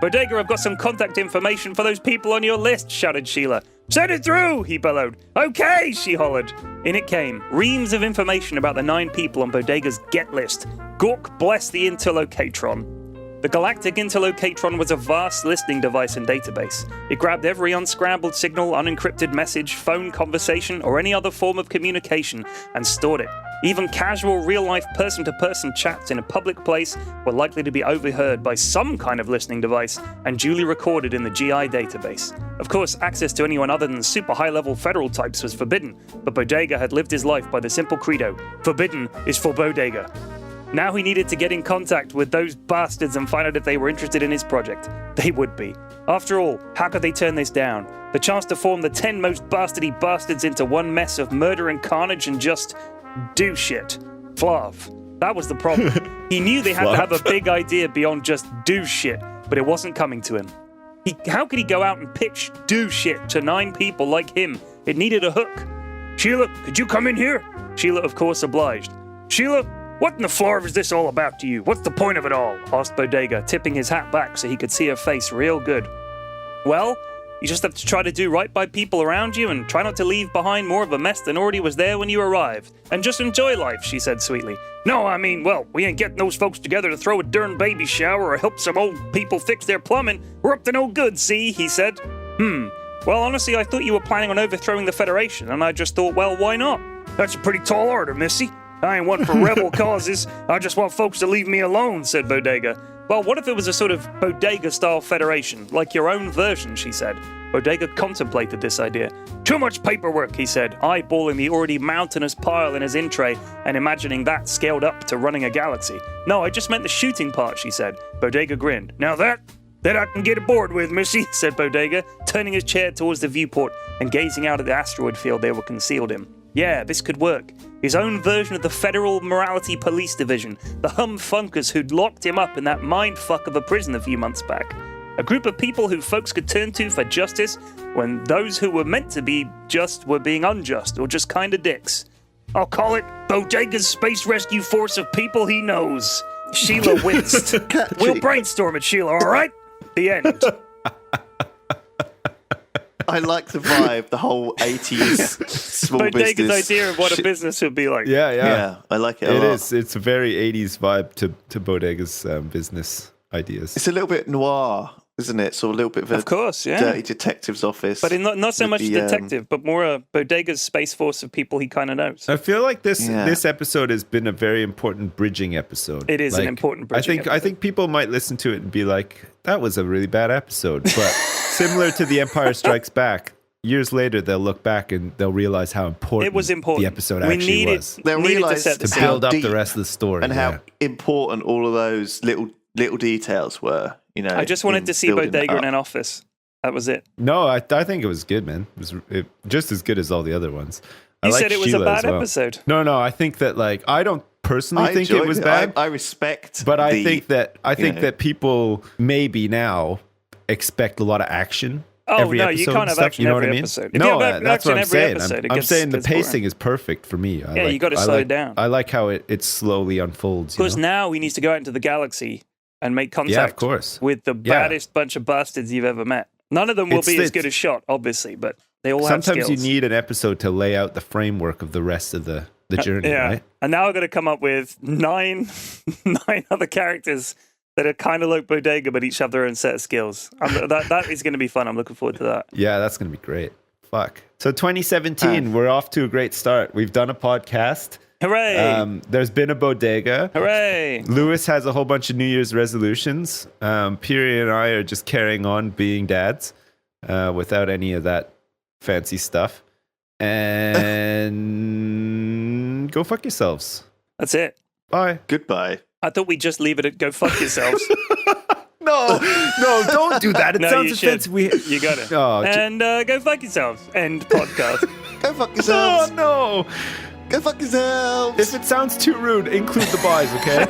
Bodega, I've got some contact information for those people on your list, shouted Sheila. Send it through, he bellowed. Okay, she hollered. In it came, reams of information about the 9 people on Bodega's get list. Gork bless the interlocatron. The galactic interlocatron was a vast listening device and database. It grabbed every unscrambled signal, unencrypted message, phone conversation, or any other form of communication and stored it. Even casual, real-life, person-to-person chats in a public place were likely to be overheard by some kind of listening device and duly recorded in the GI database. Of course, access to anyone other than super high-level federal types was forbidden, but Bodega had lived his life by the simple credo, forbidden is for Bodega. Now he needed to get in contact with those bastards and find out if they were interested in his project. They would be. After all, how could they turn this down? The chance to form the 10 most bastardy bastards into one mess of murder and carnage and just do shit. Fluff. That was the problem. He knew they had to have a big idea beyond just do shit, but it wasn't coming to him. How could he go out and pitch do shit to 9 people like him? It needed a hook. Sheila, could you come in here? Sheila, of course, obliged. Sheila, what in the floor is this all about to you? What's the point of it all? Asked Bodega, tipping his hat back so he could see her face real good. Well, you just have to try to do right by people around you and try not to leave behind more of a mess than already was there when you arrived. And just enjoy life, she said sweetly. No, I mean, well, we ain't getting those folks together to throw a darn baby shower or help some old people fix their plumbing. We're up to no good, see, he said. Well, honestly, I thought you were planning on overthrowing the Federation, and I just thought, well, why not? That's a pretty tall order, missy. I ain't one for rebel causes. I just want folks to leave me alone, said Bodega. Well, what if it was a sort of Bodega-style federation, like your own version, she said. Bodega contemplated this idea. Too much paperwork, he said, eyeballing the already mountainous pile in his in-tray and imagining that scaled up to running a galaxy. No, I just meant the shooting part, she said. Bodega grinned. Now that I can get aboard with, missy, said Bodega, turning his chair towards the viewport and gazing out at the asteroid field they were concealed in. Yeah, this could work. His own version of the Federal Morality Police Division, the humfunkers who'd locked him up in that mindfuck of a prison a few months back. A group of people who folks could turn to for justice when those who were meant to be just were being unjust or just kinda dicks. I'll call it Bodega's Space Rescue Force of People He Knows. Sheila winced. We'll brainstorm it, Sheila, alright? The end. I like the vibe, the whole 80s small Bodega's business. idea of what a business would be like. Yeah, I like it a lot. It is. It's a very 80s vibe to Bodega's business ideas. It's a little bit noir, isn't it? So a little bit of Of course, yeah. dirty detective's office. But not so much the, detective, but more a Bodega's space force of people he kind of knows. I feel like this episode has been a very important bridging episode. It is an important bridging episode. I think people might listen to it and be like, that was a really bad episode. But similar to The Empire Strikes Back, years later they'll look back and they'll realize how important it was the episode actually was. They'll realize to build up the rest of the story. And how important all of those little details were. You know, I just wanted to see Bodega in an office. That was it. No, I think it was good, man. It was just as good as all the other ones. You said it was a bad episode. No, I think that I don't personally think it was bad. I respect, but I think that people maybe now expect a lot of action. Oh every no, episode you can't have stuff, action you know every what I mean? episode. No, that's what I'm saying. Episode, I'm saying the pacing boring. is perfect for me. You got to slow it down. I like how it slowly unfolds. Because now he needs to go out into the galaxy and make contact with the baddest bunch of bastards you've ever met. None of them will be as good as Shot, obviously, but they all have skills. Sometimes you need an episode to lay out the framework of the rest of the journey, right? And now I've got to come up with nine other characters that are kind of like Bodega, but each have their own set of skills. That is going to be fun. I'm looking forward to that. Yeah, that's going to be great. Fuck. So 2017, we're off to a great start. We've done a podcast. Hooray! There's been a Bodega. Hooray! Lewis has a whole bunch of New Year's resolutions. Piri and I are just carrying on being dads without any of that fancy stuff. And go fuck yourselves. That's it. Bye. Goodbye. I thought we'd just leave it at go fuck yourselves. No, don't do that. It sounds offensive. You got it. Oh, and go fuck yourselves. End podcast. Go fuck yourselves. No. Go fuck yourselves. If it sounds too rude, include the buys, okay?